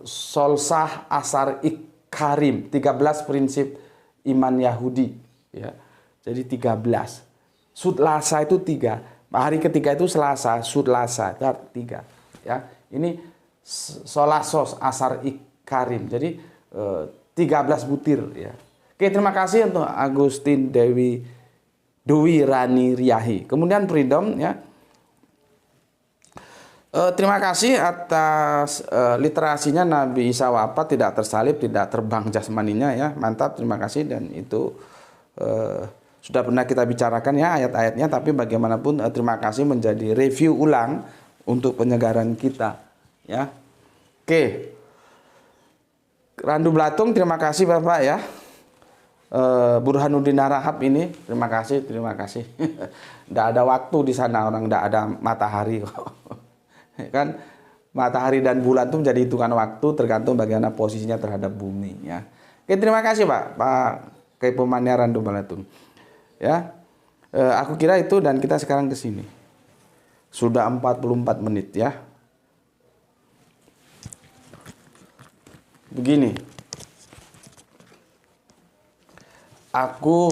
Solsah Asar Karim, 13 prinsip iman Yahudi ya. Jadi 13. Sudlasa itu 3. Hari ketiga itu Selasa, Sudlasa itu 3 ya. Ini Solasos Asar Karim. Jadi 13 butir ya. Oke, terima kasih untuk Agustin Dewi Rani Riyahi. Kemudian Freedom ya. Terima kasih atas literasinya. Nabi Isa wafat tidak tersalib, tidak terbang jasmaninya ya. Mantap, terima kasih. Dan itu sudah pernah kita bicarakan ya ayat-ayatnya. Tapi bagaimanapun terima kasih menjadi review ulang untuk penyegaran kita ya. Oke, Randu Blatung, terima kasih Bapak ya. Burhanuddin Rahab ini terima kasih. Tidak ada waktu di sana, orang tidak ada matahari kan. Matahari dan bulan itu menjadi hitungan waktu tergantung bagaimana posisinya terhadap bumi ya. Oke, terima kasih Pak Kepemania Randu Blatung ya. Aku kira itu dan kita sekarang ke sini sudah 44 menit ya. Begini, Aku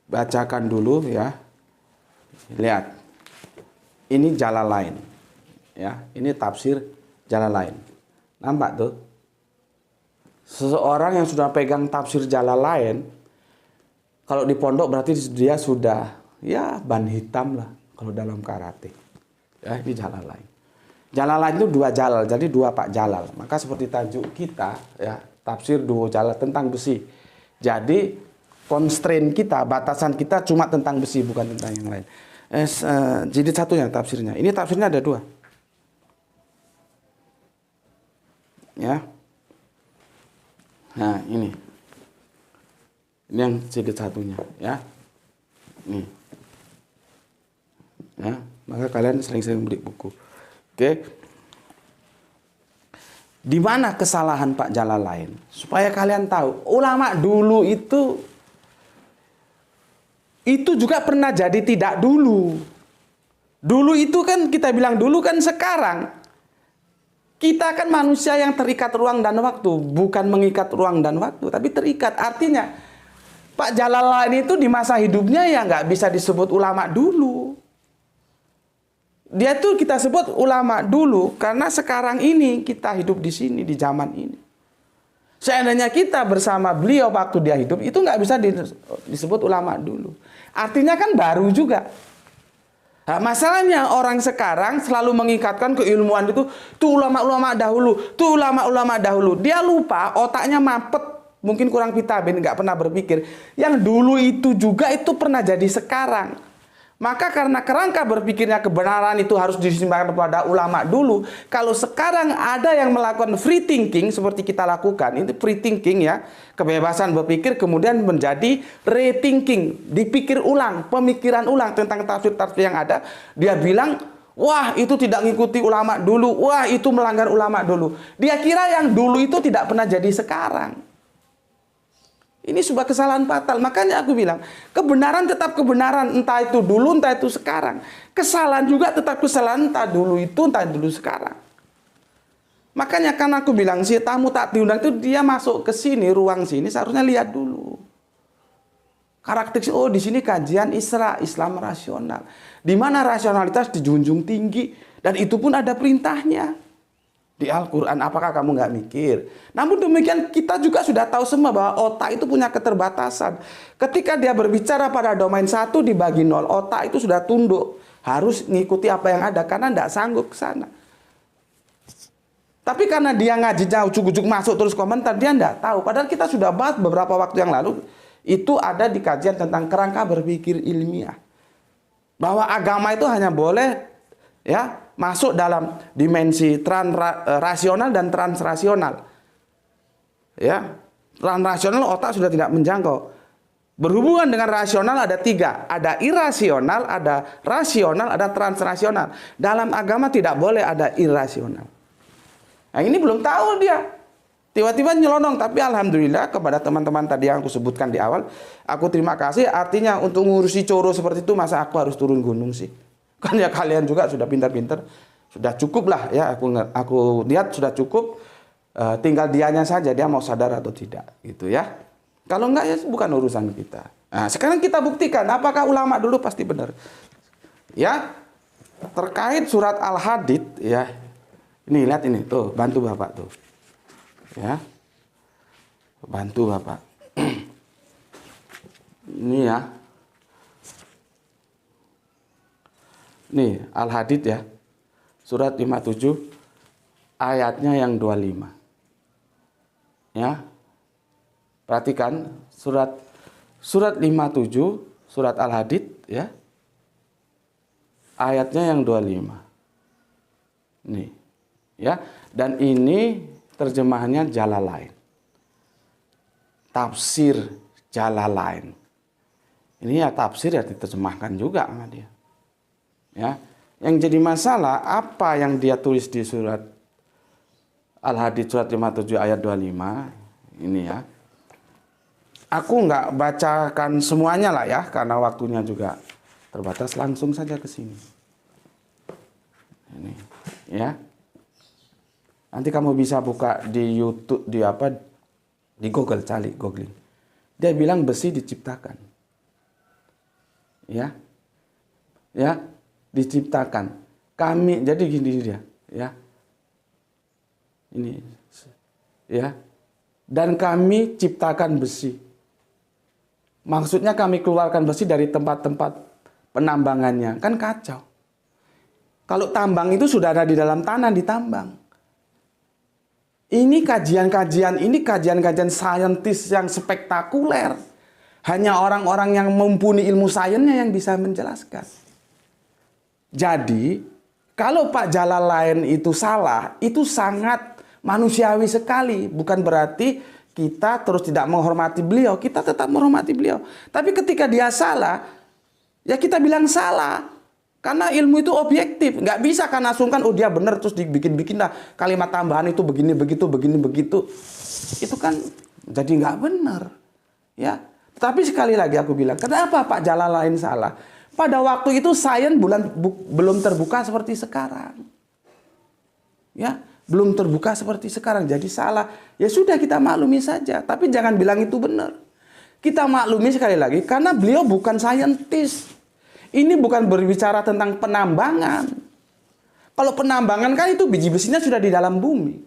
bacakan dulu ya. Lihat. Ini Jalalain. Ya, ini tafsir Jalalain. Nampak tuh? Seseorang yang sudah pegang tafsir Jalalain, kalau di pondok berarti dia sudah ya ban hitam lah kalau dalam karate. Ya, ini Jalalain. Jalalain itu dua jalal, jadi dua Pak Jalal. Maka seperti tajuk kita ya, tafsir dua jalal tentang besi. Jadi constraint kita, batasan kita cuma tentang besi, bukan tentang yang lain. Jadi satunya tafsirnya. Ini tafsirnya ada dua. Ya. Nah, ini. Ini yang jilid satunya, ya. Nih. Ya, maka kalian sering-sering beli buku. Oke. Di mana kesalahan Pak Jalalain? Supaya kalian tahu, ulama dulu itu juga pernah jadi tidak dulu. Dulu itu kan kita bilang dulu kan sekarang. Kita kan manusia yang terikat ruang dan waktu. Bukan mengikat ruang dan waktu, tapi terikat. Artinya Pak Jalalain itu di masa hidupnya ya nggak bisa disebut ulama dulu. Dia tuh kita sebut ulama dulu karena sekarang ini kita hidup di sini, di zaman ini. Seandainya kita bersama beliau waktu dia hidup, itu nggak bisa disebut ulama dulu. Artinya kan baru juga. Nah, masalahnya orang sekarang selalu mengikatkan keilmuan itu tuh ulama-ulama dahulu, tuh ulama-ulama dahulu. Dia lupa, otaknya mampet, mungkin kurang vitamin, nggak pernah berpikir. Yang dulu itu juga itu pernah jadi sekarang. Maka karena kerangka berpikirnya kebenaran itu harus disimpan kepada ulama dulu. Kalau sekarang ada yang melakukan free thinking seperti kita lakukan, itu free thinking ya, kebebasan berpikir kemudian menjadi rethinking, dipikir ulang, pemikiran ulang tentang tafsir-tafsir yang ada. Dia bilang, wah itu tidak mengikuti ulama dulu, wah itu melanggar ulama dulu. Dia kira yang dulu itu tidak pernah jadi sekarang. Ini sebuah kesalahan fatal. Makanya aku bilang, kebenaran tetap kebenaran. Entah itu dulu, entah itu sekarang. Kesalahan juga tetap kesalahan. Entah dulu itu, entah dulu sekarang. Makanya kan aku bilang, si tamu tak diundang itu dia masuk ke sini, ruang sini, seharusnya lihat dulu. Karakteristik, oh di sini kajian Islam rasional. Di mana rasionalitas dijunjung tinggi. Dan itu pun ada perintahnya. Di Al-Quran, apakah kamu nggak mikir? Namun demikian kita juga sudah tahu semua bahwa otak itu punya keterbatasan. Ketika dia berbicara pada domain 1 dibagi 0, otak itu sudah tunduk. Harus mengikuti apa yang ada karena nggak sanggup ke sana. Tapi karena dia ngajinya ujuk-ujuk masuk terus komentar, dia nggak tahu. Padahal kita sudah bahas beberapa waktu yang lalu, itu ada di kajian tentang kerangka berpikir ilmiah. Bahwa agama itu hanya boleh ya masuk dalam dimensi rasional dan transrasional. Ya, transrasional otak sudah tidak menjangkau. Berhubungan dengan rasional ada 3, ada irasional, ada rasional, ada transrasional. Dalam agama tidak boleh ada irasional. Nah ini belum tahu dia. Tiba-tiba nyelonong, tapi alhamdulillah kepada teman-teman tadi yang aku sebutkan di awal, aku terima kasih. Artinya untuk ngurusi coro seperti itu masa aku harus turun gunung sih? Kan ya kalian juga sudah pintar-pintar, sudah cukup lah ya, aku lihat sudah cukup, tinggal dianya saja dia mau sadar atau tidak gitu ya. Kalau enggak ya bukan urusan kita. Nah, sekarang kita buktikan apakah ulama dulu pasti benar. Ya, terkait surat Al-Hadid ya. Ini lihat ini tuh, bantu Bapak tuh. Ya. Bantu Bapak. Ini ya. Nih, Al-Hadid ya. Surat 57 ayatnya yang 25. Ya. Perhatikan surat 57 surat Al-Hadid ya. Ayatnya yang 25. Nih. Ya, dan ini terjemahannya Jalalain. Tafsir Jalalain. Ini ya tafsir ya diterjemahkan juga sama dia. Ya, yang jadi masalah apa yang dia tulis di surat Al-Hadid surat 57 ayat 25 ini ya. Aku nggak bacakan semuanya lah ya karena waktunya juga terbatas, langsung saja ke sini. Ini ya. Nanti kamu bisa buka di YouTube di apa Di Google, cari googling. Dia bilang besi diciptakan. Ya. Ya, diciptakan. Kami, jadi gini dia, ya. Ini ya. Dan kami ciptakan besi. Maksudnya kami keluarkan besi dari tempat-tempat penambangannya. Kan kacau. Kalau tambang itu sudah ada di dalam tanah, ditambang. Ini kajian-kajian saintis yang spektakuler. Hanya orang-orang yang mumpuni ilmu sainsnya yang bisa menjelaskan. Jadi, kalau Pak Jalalain itu salah, itu sangat manusiawi sekali. Bukan berarti kita terus tidak menghormati beliau. Kita tetap menghormati beliau. Tapi ketika dia salah, ya kita bilang salah. Karena ilmu itu objektif. Nggak bisa kan asumkan, oh dia benar terus dibikin-bikin lah kalimat tambahan itu begini begitu begini begitu. Itu kan jadi nggak benar. Ya. Tapi sekali lagi aku bilang, kenapa Pak Jalalain salah? Pada waktu itu sains belum terbuka seperti sekarang. Ya, belum terbuka seperti sekarang. Jadi salah. Ya sudah, kita maklumi saja. Tapi jangan bilang itu benar. Kita maklumi sekali lagi karena beliau bukan saintis. Ini bukan berbicara tentang penambangan. Kalau penambangan kan itu biji besinya sudah di dalam bumi.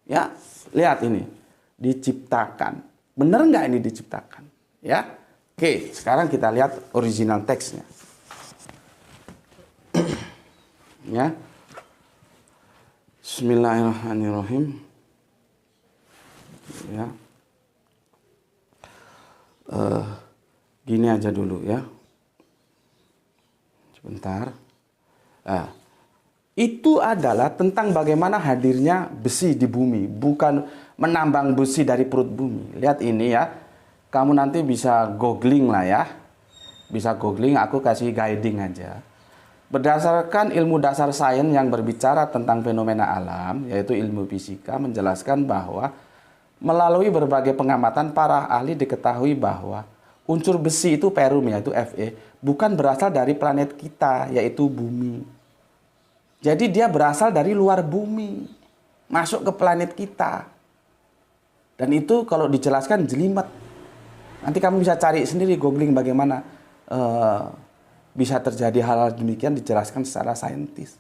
Ya, lihat ini. Diciptakan. Benar nggak ini diciptakan? Ya. Oke, sekarang kita lihat original teksnya. Ya. Bismillahirrahmanirrahim. Ya. Gini aja dulu ya. Sebentar. Itu adalah tentang bagaimana hadirnya besi di bumi, bukan menambang besi dari perut bumi. Lihat ini ya. Kamu nanti bisa googling lah ya. Bisa googling, aku kasih guiding aja. Berdasarkan ilmu dasar sains yang berbicara tentang fenomena alam, yaitu ilmu fisika, menjelaskan bahwa melalui berbagai pengamatan para ahli diketahui bahwa unsur besi itu perum, yaitu Fe, bukan berasal dari planet kita, yaitu bumi. Jadi dia berasal dari luar bumi, masuk ke planet kita. Dan itu kalau dijelaskan jelimet. Nanti kamu bisa cari sendiri, googling bagaimana bisa terjadi hal-hal demikian, dijelaskan secara saintis.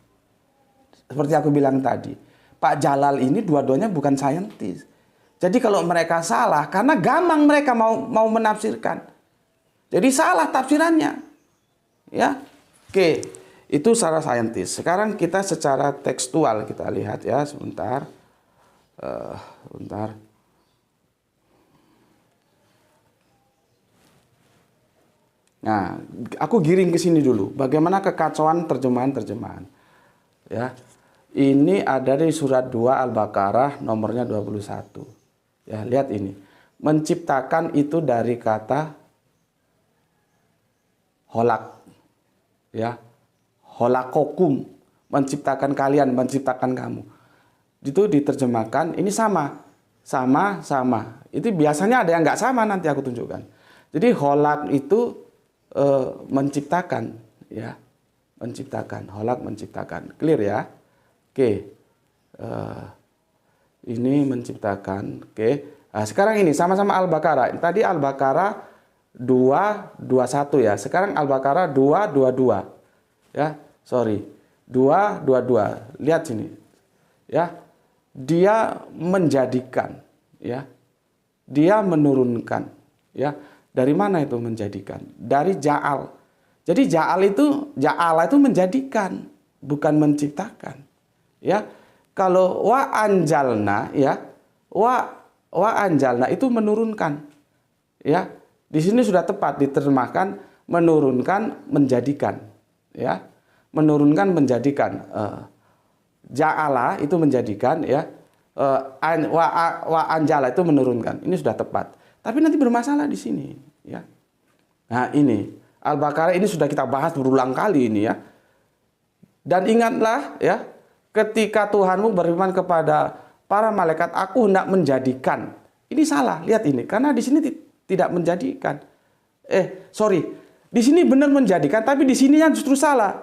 Seperti aku bilang tadi, Pak Jalal ini dua-duanya bukan saintis. Jadi kalau mereka salah, karena gampang mereka mau menafsirkan. Jadi salah tafsirannya. Ya, oke, itu secara saintis. Sekarang kita secara tekstual kita lihat ya, sebentar. Sebentar. Nah, aku giring ke sini dulu. Bagaimana kekacauan terjemahan-terjemahan. Ya. Ini ada di surat 2 Al-Baqarah nomornya 21. Ya, lihat ini. Menciptakan itu dari kata holak. Ya. Holakokum, menciptakan kalian, menciptakan kamu. Itu diterjemahkan, ini sama. Sama. Itu biasanya ada yang nggak sama, nanti aku tunjukkan. Jadi holak itu menciptakan, ya, menciptakan, holak menciptakan, clear ya. Oke, ini menciptakan. Oke, nah, sekarang ini sama-sama Al-Baqarah. Tadi Al-Baqarah 2:21 ya. Sekarang Al-Baqarah 2:22 ya. Sorry, 2:22. Lihat sini, ya. Dia menjadikan, ya. Dia menurunkan, ya. Dari mana itu menjadikan? Dari ja'al. Jadi ja'ala itu menjadikan, bukan menciptakan. Ya. Kalau wa anjalna, ya. Wa anjalna itu menurunkan. Ya. Di sini sudah tepat diterjemahkan menurunkan, menjadikan. Ya. Menurunkan, menjadikan. Ja'ala itu menjadikan, ya. Wa anjala itu menurunkan. Ini sudah tepat. Tapi nanti bermasalah di sini, ya. Nah, ini Al-Baqarah ini sudah kita bahas berulang kali ini ya. Dan ingatlah ya, ketika Tuhanmu berfirman kepada para malaikat, aku hendak menjadikan. Ini salah, lihat ini. Karena di sini tidak menjadikan. Di sini benar menjadikan, tapi di sininya justru salah.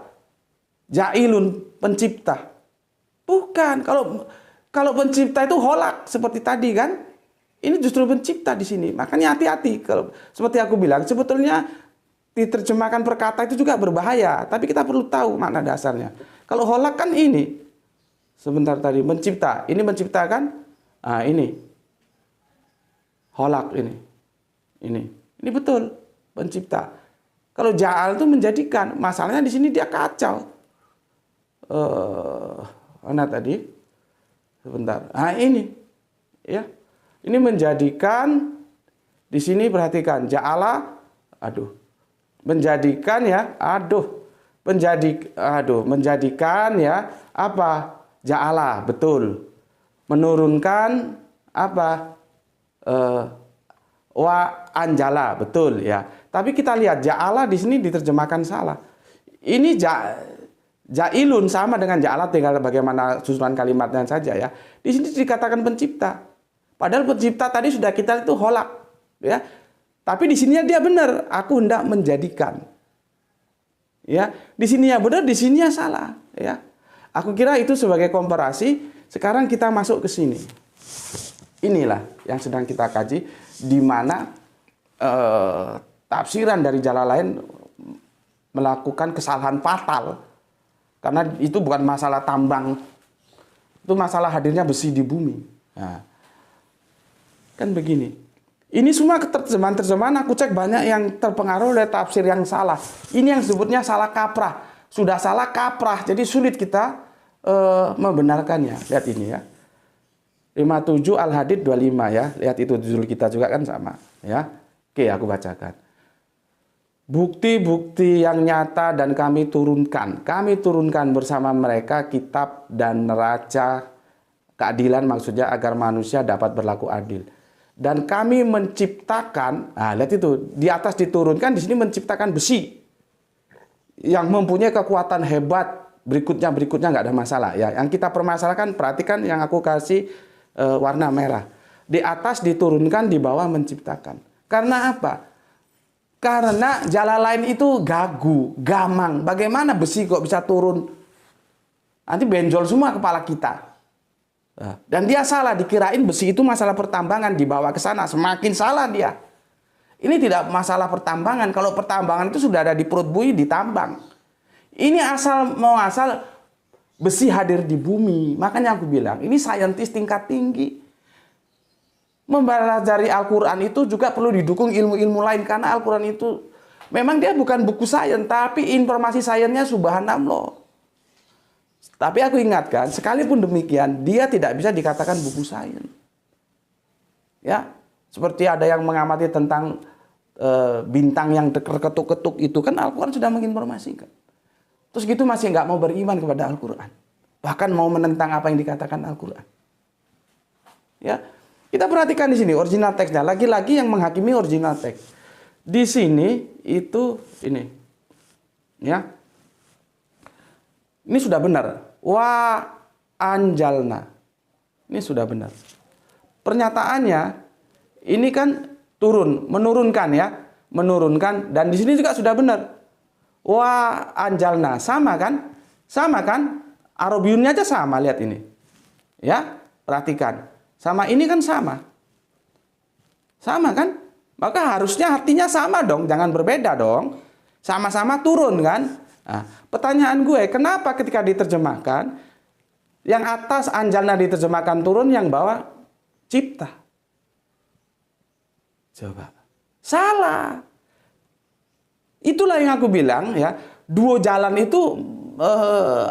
Ja'ilun, pencipta. Bukan, kalau pencipta itu holak seperti tadi kan? Ini justru pencipta di sini. Makanya hati-hati. Kalau seperti aku bilang, sebetulnya diterjemahkan perkata itu juga berbahaya. Tapi kita perlu tahu makna dasarnya. Kalau holak kan ini. Sebentar tadi, mencipta. Ini menciptakan. Ah, ini. Holak ini. Ini betul. Pencipta. Kalau ja'al itu menjadikan. Masalahnya di sini dia kacau. Mana tadi? Sebentar. Ah, ini. Ya. Ini menjadikan, di sini perhatikan, ja'ala, menjadikan ya, menjadikan ya, apa? Ja'ala, betul. Menurunkan, apa? Wa anjala, betul ya. Tapi kita lihat, ja'ala di sini diterjemahkan salah. Ini ja'ilun sama dengan ja'ala, tinggal bagaimana susunan kalimatnya saja ya. Di sini dikatakan pencipta. Padahal pencipta tadi sudah kita itu holak, ya. Tapi di sini dia benar, aku hendak menjadikan. Ya, di sini ya benar, di sini ya salah, ya. Aku kira itu sebagai komparasi. Sekarang kita masuk ke sini. Inilah yang sedang kita kaji, di mana tafsiran dari Jalalain melakukan kesalahan fatal. Karena itu bukan masalah tambang, itu masalah hadirnya besi di bumi. Nah, kan begini. Ini semua terjemahan aku cek banyak yang terpengaruh oleh tafsir yang salah. Ini yang disebutnya salah kaprah. Sudah salah kaprah, jadi sulit kita membenarkannya. Lihat ini ya. 57 Al-Hadid 25 ya. Lihat itu judul kita juga kan sama. Ya. Oke, aku bacakan. Bukti-bukti yang nyata dan kami turunkan. Kami turunkan bersama mereka kitab dan neraca keadilan, maksudnya agar manusia dapat berlaku adil. Dan kami menciptakan, nah lihat itu, di atas diturunkan, di sini menciptakan besi yang mempunyai kekuatan hebat. Berikutnya nggak ada masalah ya. Yang kita permasalahkan, perhatikan yang aku kasih warna merah. Di atas diturunkan, di bawah menciptakan. Karena apa? Karena Jalalain itu gagu, gamang. Bagaimana besi kok bisa turun? Nanti benjol semua kepala kita. Dan dia salah, dikirain besi itu masalah pertambangan, dibawa ke sana, semakin salah dia. Ini tidak masalah pertambangan. Kalau pertambangan itu sudah ada di perut bui, ditambang. Ini asal besi hadir di bumi. Makanya aku bilang, ini saintis tingkat tinggi. Mempelajari Al-Quran itu juga perlu didukung ilmu-ilmu lain. Karena Al-Quran itu memang dia bukan buku sains, tapi informasi sainsnya subhanallah. Tapi aku ingatkan, sekalipun demikian, dia tidak bisa dikatakan buku sains. Ya, seperti ada yang mengamati tentang bintang yang terketuk-ketuk itu, kan Al-Quran sudah menginformasikan. Terus gitu masih nggak mau beriman kepada Al-Quran. Bahkan mau menentang apa yang dikatakan Al-Quran. Ya, kita perhatikan di sini original teksnya. Lagi-lagi yang menghakimi original teks. Di sini itu ini, ya. Ini sudah benar. Wa anjalna. Ini sudah benar. Pernyataannya ini kan turun, menurunkan ya, menurunkan, dan di sini juga sudah benar. Wa anjalna, sama kan? Sama kan? Arabiunnya aja sama, lihat ini. Ya, perhatikan. Sama ini kan sama. Sama kan? Maka harusnya artinya sama dong, jangan berbeda dong. Sama-sama turun kan? Nah, pertanyaan gue, kenapa ketika diterjemahkan, yang atas anjalna diterjemahkan turun, yang bawah cipta? Coba. Salah. Itulah yang aku bilang ya, duo jalan itu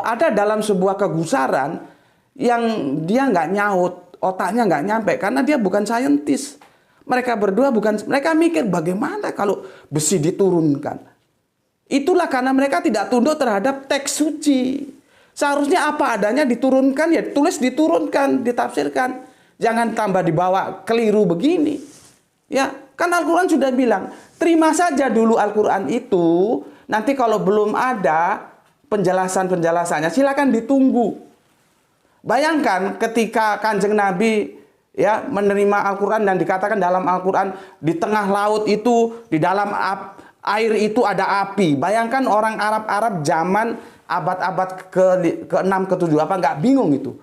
ada dalam sebuah kegusaran yang dia nggak nyaut, otaknya nggak nyampe, karena dia bukan saintis. Mereka berdua mereka mikir bagaimana kalau besi diturunkan. Itulah karena mereka tidak tunduk terhadap teks suci. Seharusnya apa adanya diturunkan, ya tulis diturunkan, ditafsirkan. Jangan tambah dibawa keliru begini. Ya, kan Al-Quran sudah bilang, terima saja dulu Al-Quran itu. Nanti kalau belum ada penjelasannya, silakan ditunggu. Bayangkan ketika Kanjeng Nabi ya menerima Al-Quran dan dikatakan dalam Al-Quran, di tengah laut itu, di dalam air itu ada api. Bayangkan orang Arab zaman abad-abad ke-6, ke-7. Apa nggak bingung itu?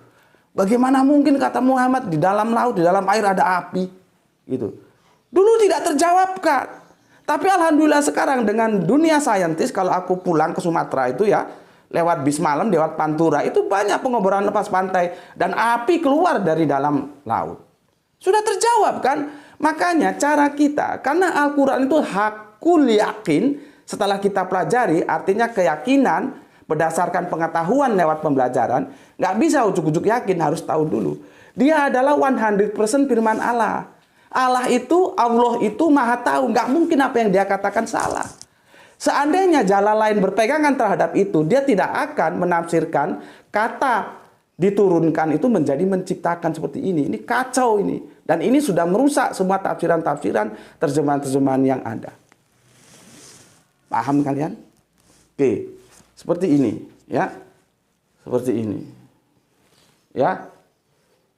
Bagaimana mungkin kata Muhammad di dalam laut, di dalam air ada api? Gitu. Dulu tidak terjawabkan. Tapi alhamdulillah sekarang dengan dunia saintis, kalau aku pulang ke Sumatera itu ya, lewat bis malam, lewat Pantura, itu banyak pengoboran lepas pantai. Dan api keluar dari dalam laut. Sudah terjawab kan? Makanya cara kita, karena Al-Quran itu hakul yakin, setelah kita pelajari, artinya keyakinan, berdasarkan pengetahuan lewat pembelajaran, nggak bisa ujuk-ujuk yakin, harus tahu dulu. Dia adalah 100% firman Allah. Allah itu maha tahu, nggak mungkin apa yang dia katakan salah. Seandainya Jalalain berpegangan terhadap itu, dia tidak akan menafsirkan kata diturunkan itu menjadi menciptakan seperti ini. Ini kacau ini. Dan ini sudah merusak semua tafsiran-tafsiran, terjemahan-terjemahan yang ada. Paham kalian? Oke. Seperti ini, ya. Seperti ini. Ya.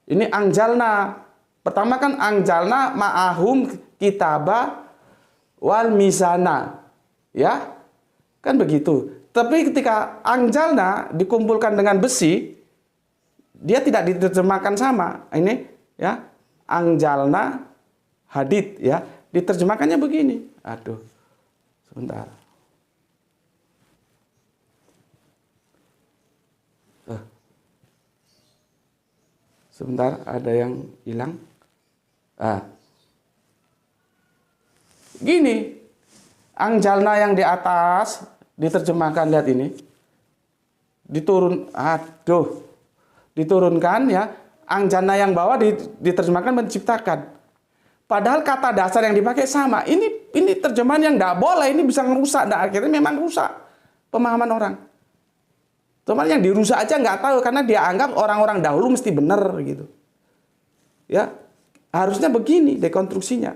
Ini angjalna. Pertama kan angjalna ma'ahum kitaba wal mizana. Ya. Kan begitu. Tapi ketika angjalna dikumpulkan dengan besi, dia tidak diterjemahkan sama. Ini, ya. Angjalna hadid, ya. Diterjemahkannya begini. Aduh. Sebentar. Sebentar, ada yang hilang. Gini, angjalna yang di atas diterjemahkan, lihat ini. Diturunkan ya. Angjalna yang bawah diterjemahkan menciptakan. Padahal kata dasar yang dipakai sama. Ini terjemahan yang tidak boleh, ini bisa merusak. Dan akhirnya memang rusak pemahaman orang. Cuman yang dirusak aja nggak tahu karena dia anggap orang-orang dahulu mesti benar gitu. Ya, harusnya begini dekonstruksinya.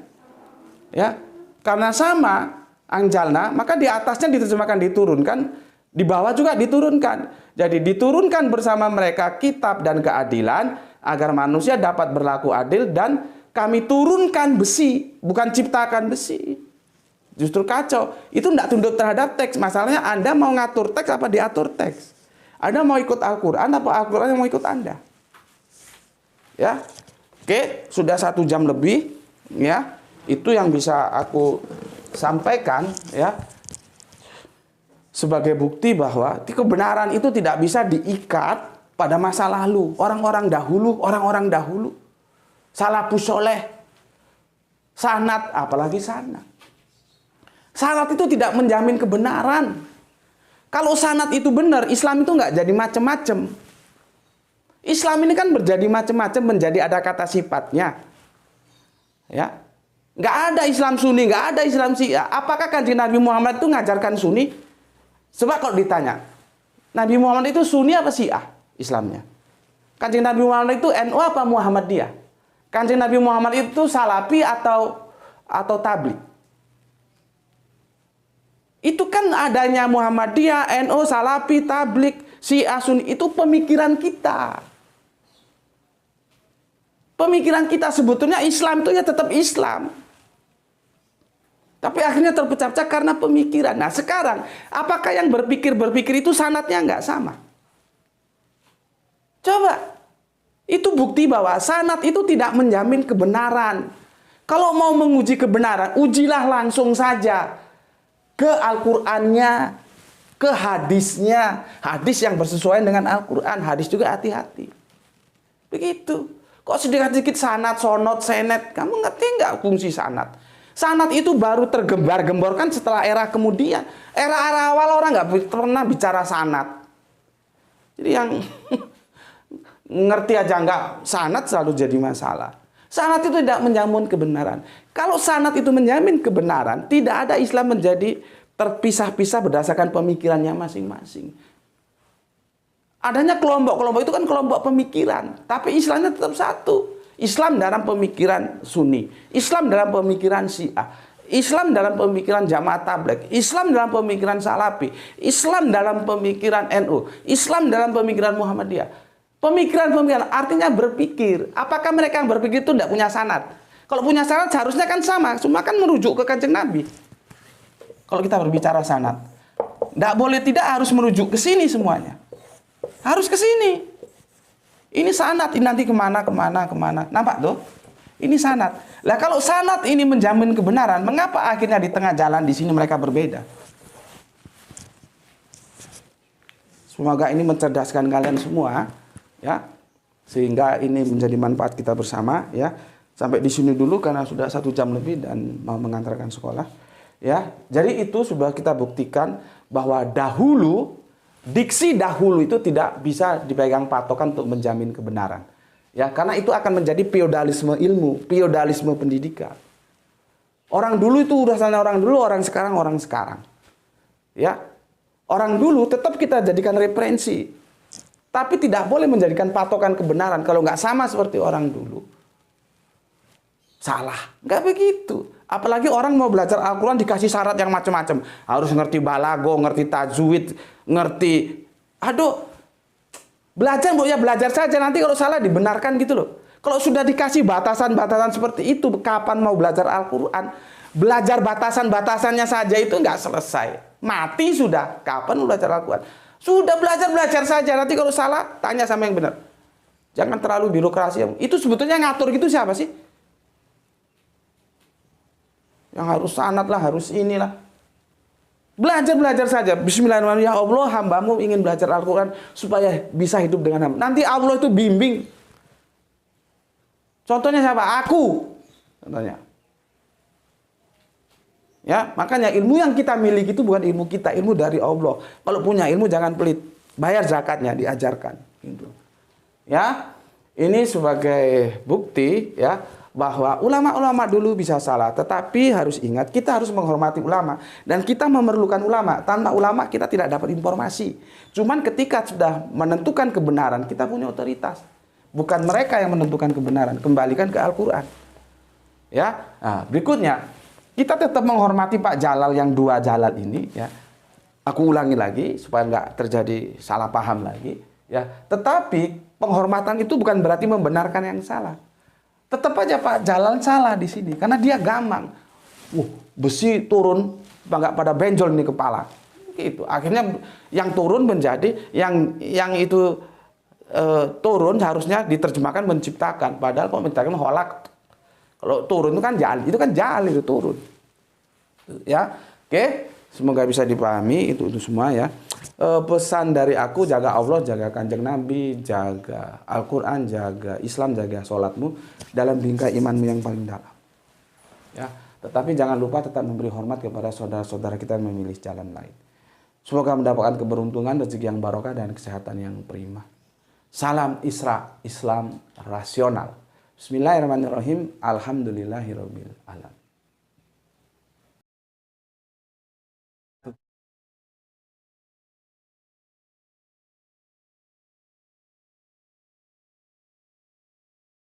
Ya, karena sama angjalna, maka di atasnya diterjemahkan diturunkan, di bawah juga diturunkan. Jadi diturunkan bersama mereka kitab dan keadilan agar manusia dapat berlaku adil, dan kami turunkan besi, bukan ciptakan besi. Justru kacau. Itu tidak tunduk terhadap teks. Masalahnya Anda mau ngatur teks apa diatur teks? Anda mau ikut Al-Quran apa Al-Quran yang mau ikut Anda? Ya, oke, sudah 1 jam lebih, ya. Itu yang bisa aku sampaikan, ya, sebagai bukti bahwa kebenaran itu tidak bisa diikat pada masa lalu. Orang-orang dahulu, salafus soleh, sanad, apalagi sanad. Sanad itu tidak menjamin kebenaran. Kalau sanad itu benar, Islam itu nggak jadi macam-macam. Islam ini kan menjadi macam-macam, menjadi ada kata sifatnya. Ya, nggak ada Islam Sunni, nggak ada Islam Syiah. Apakah kanjeng Nabi Muhammad itu ngajarkan Sunni? Coba kalau ditanya, Nabi Muhammad itu Sunni apa Syiah Islamnya? Kanjeng Nabi Muhammad itu NU apa Muhammadiyah? Kanjeng Nabi Muhammad itu Salafi atau Tabligh? Itu kan adanya Muhammadiyah, NU, Salafi, Tabligh, Syiah, Sunni, itu pemikiran kita. Pemikiran kita sebetulnya Islam itu ya tetap Islam. Tapi akhirnya terpecah-pecah karena pemikiran. Nah sekarang, apakah yang berpikir itu sanadnya nggak sama? Coba. Itu bukti bahwa sanad itu tidak menjamin kebenaran. Kalau mau menguji kebenaran, ujilah langsung saja. Ke Al-Qur'annya, ke hadisnya. Hadis yang bersesuaian dengan Al-Qur'an. Hadis juga hati-hati. Begitu. Kok sedikit-sedikit sanad, sonot, senet. Kamu ngerti nggak fungsi sanad? Sanad itu baru tergembar-gemborkan setelah era kemudian. Era awal orang nggak pernah bicara sanad. Jadi yang ngerti aja nggak sanad selalu jadi masalah. Sanad itu tidak menjamin kebenaran. Kalau sanad itu menjamin kebenaran, tidak ada Islam menjadi terpisah-pisah berdasarkan pemikirannya masing-masing. Adanya kelompok-kelompok itu kan kelompok pemikiran, tapi Islamnya tetap satu. Islam dalam pemikiran Sunni, Islam dalam pemikiran Syiah, Islam dalam pemikiran Jamaah Tabligh, Islam dalam pemikiran Salafi, Islam dalam pemikiran NU, Islam dalam pemikiran Muhammadiyah. Pemikiran-pemikiran artinya berpikir. Apakah mereka yang berpikir itu tidak punya sanad? Kalau punya sanad seharusnya kan sama, cuma kan merujuk ke kanjeng Nabi. Kalau kita berbicara sanad, tidak boleh tidak harus merujuk ke sini semuanya. Harus ke sini. Ini sanad, ini nanti kemana. Nampak tuh? Ini sanad. Lah kalau sanad ini menjamin kebenaran, mengapa akhirnya di tengah jalan di sini mereka berbeda? Semoga ini mencerdaskan kalian semua, ya, sehingga ini menjadi manfaat kita bersama, ya. Sampai di sini dulu karena sudah 1 jam lebih dan mau mengantarkan sekolah, ya. Jadi itu sudah kita buktikan bahwa dahulu diksi dahulu itu tidak bisa dipegang patokan untuk menjamin kebenaran. Ya, karena itu akan menjadi feodalisme ilmu, feodalisme pendidikan. Orang dulu itu urusannya orang dulu, orang sekarang. Ya. Orang dulu tetap kita jadikan referensi. Tapi tidak boleh menjadikan patokan kebenaran kalau nggak sama seperti orang dulu. Salah. Nggak begitu. Apalagi orang mau belajar Al-Quran dikasih syarat yang macam-macam. Harus ngerti balago, ngerti tajwid, ngerti... Aduh, belajar mau ya belajar saja, nanti kalau salah dibenarkan gitu loh. Kalau sudah dikasih batasan-batasan seperti itu, kapan mau belajar Al-Quran? Belajar batasan-batasannya saja itu nggak selesai. Mati sudah, kapan mau belajar Al-Quran? Sudah belajar saja, nanti kalau salah tanya sama yang benar. Jangan terlalu birokrasi. Itu sebetulnya ngatur gitu siapa sih? Yang harus sanad lah, harus inilah. Belajar saja. Bismillahirrahmanirrahim. Ya Allah, hambamu ingin belajar Al-Quran supaya bisa hidup dengan hamba. Nanti Allah itu bimbing. Contohnya siapa? Aku. Contohnya. Ya, makanya ilmu yang kita miliki itu bukan ilmu kita, ilmu dari Allah. Kalau punya ilmu jangan pelit. Bayar zakatnya, diajarkan. Gitu. Ya, ini sebagai bukti ya bahwa ulama-ulama dulu bisa salah, tetapi harus ingat kita harus menghormati ulama dan kita memerlukan ulama. Tanpa ulama kita tidak dapat informasi. Cuman ketika sudah menentukan kebenaran, kita punya otoritas. Bukan mereka yang menentukan kebenaran, kembalikan ke Al-Qur'an. Ya. Nah, berikutnya, kita tetap menghormati Pak Jalal yang 2 Jalal ini ya. Aku ulangi lagi supaya nggak terjadi salah paham lagi ya. Tetapi penghormatan itu bukan berarti membenarkan yang salah. Tetap aja Pak Jalal salah di sini karena dia gamang. Besi turun nggak pada benjol nih kepala. Gitu. Akhirnya yang turun menjadi yang itu turun harusnya diterjemahkan menciptakan. Padahal kalau menciptakan holak. Kalau turun itu kan jali itu turun. Ya. Oke, semoga bisa dipahami itu semua ya. Pesan dari aku, jaga Allah, jaga Kanjeng Nabi, jaga Al-Quran, jaga Islam, jaga sholatmu dalam bingkai imanmu yang paling dalam. Ya, tetapi jangan lupa tetap memberi hormat kepada saudara-saudara kita yang memilih jalan lain. Semoga mendapatkan keberuntungan, rezeki yang barokah dan kesehatan yang prima. Salam Isra, Islam rasional. Bismillahirrahmanirrahim. Alhamdulillahirabbil alamin.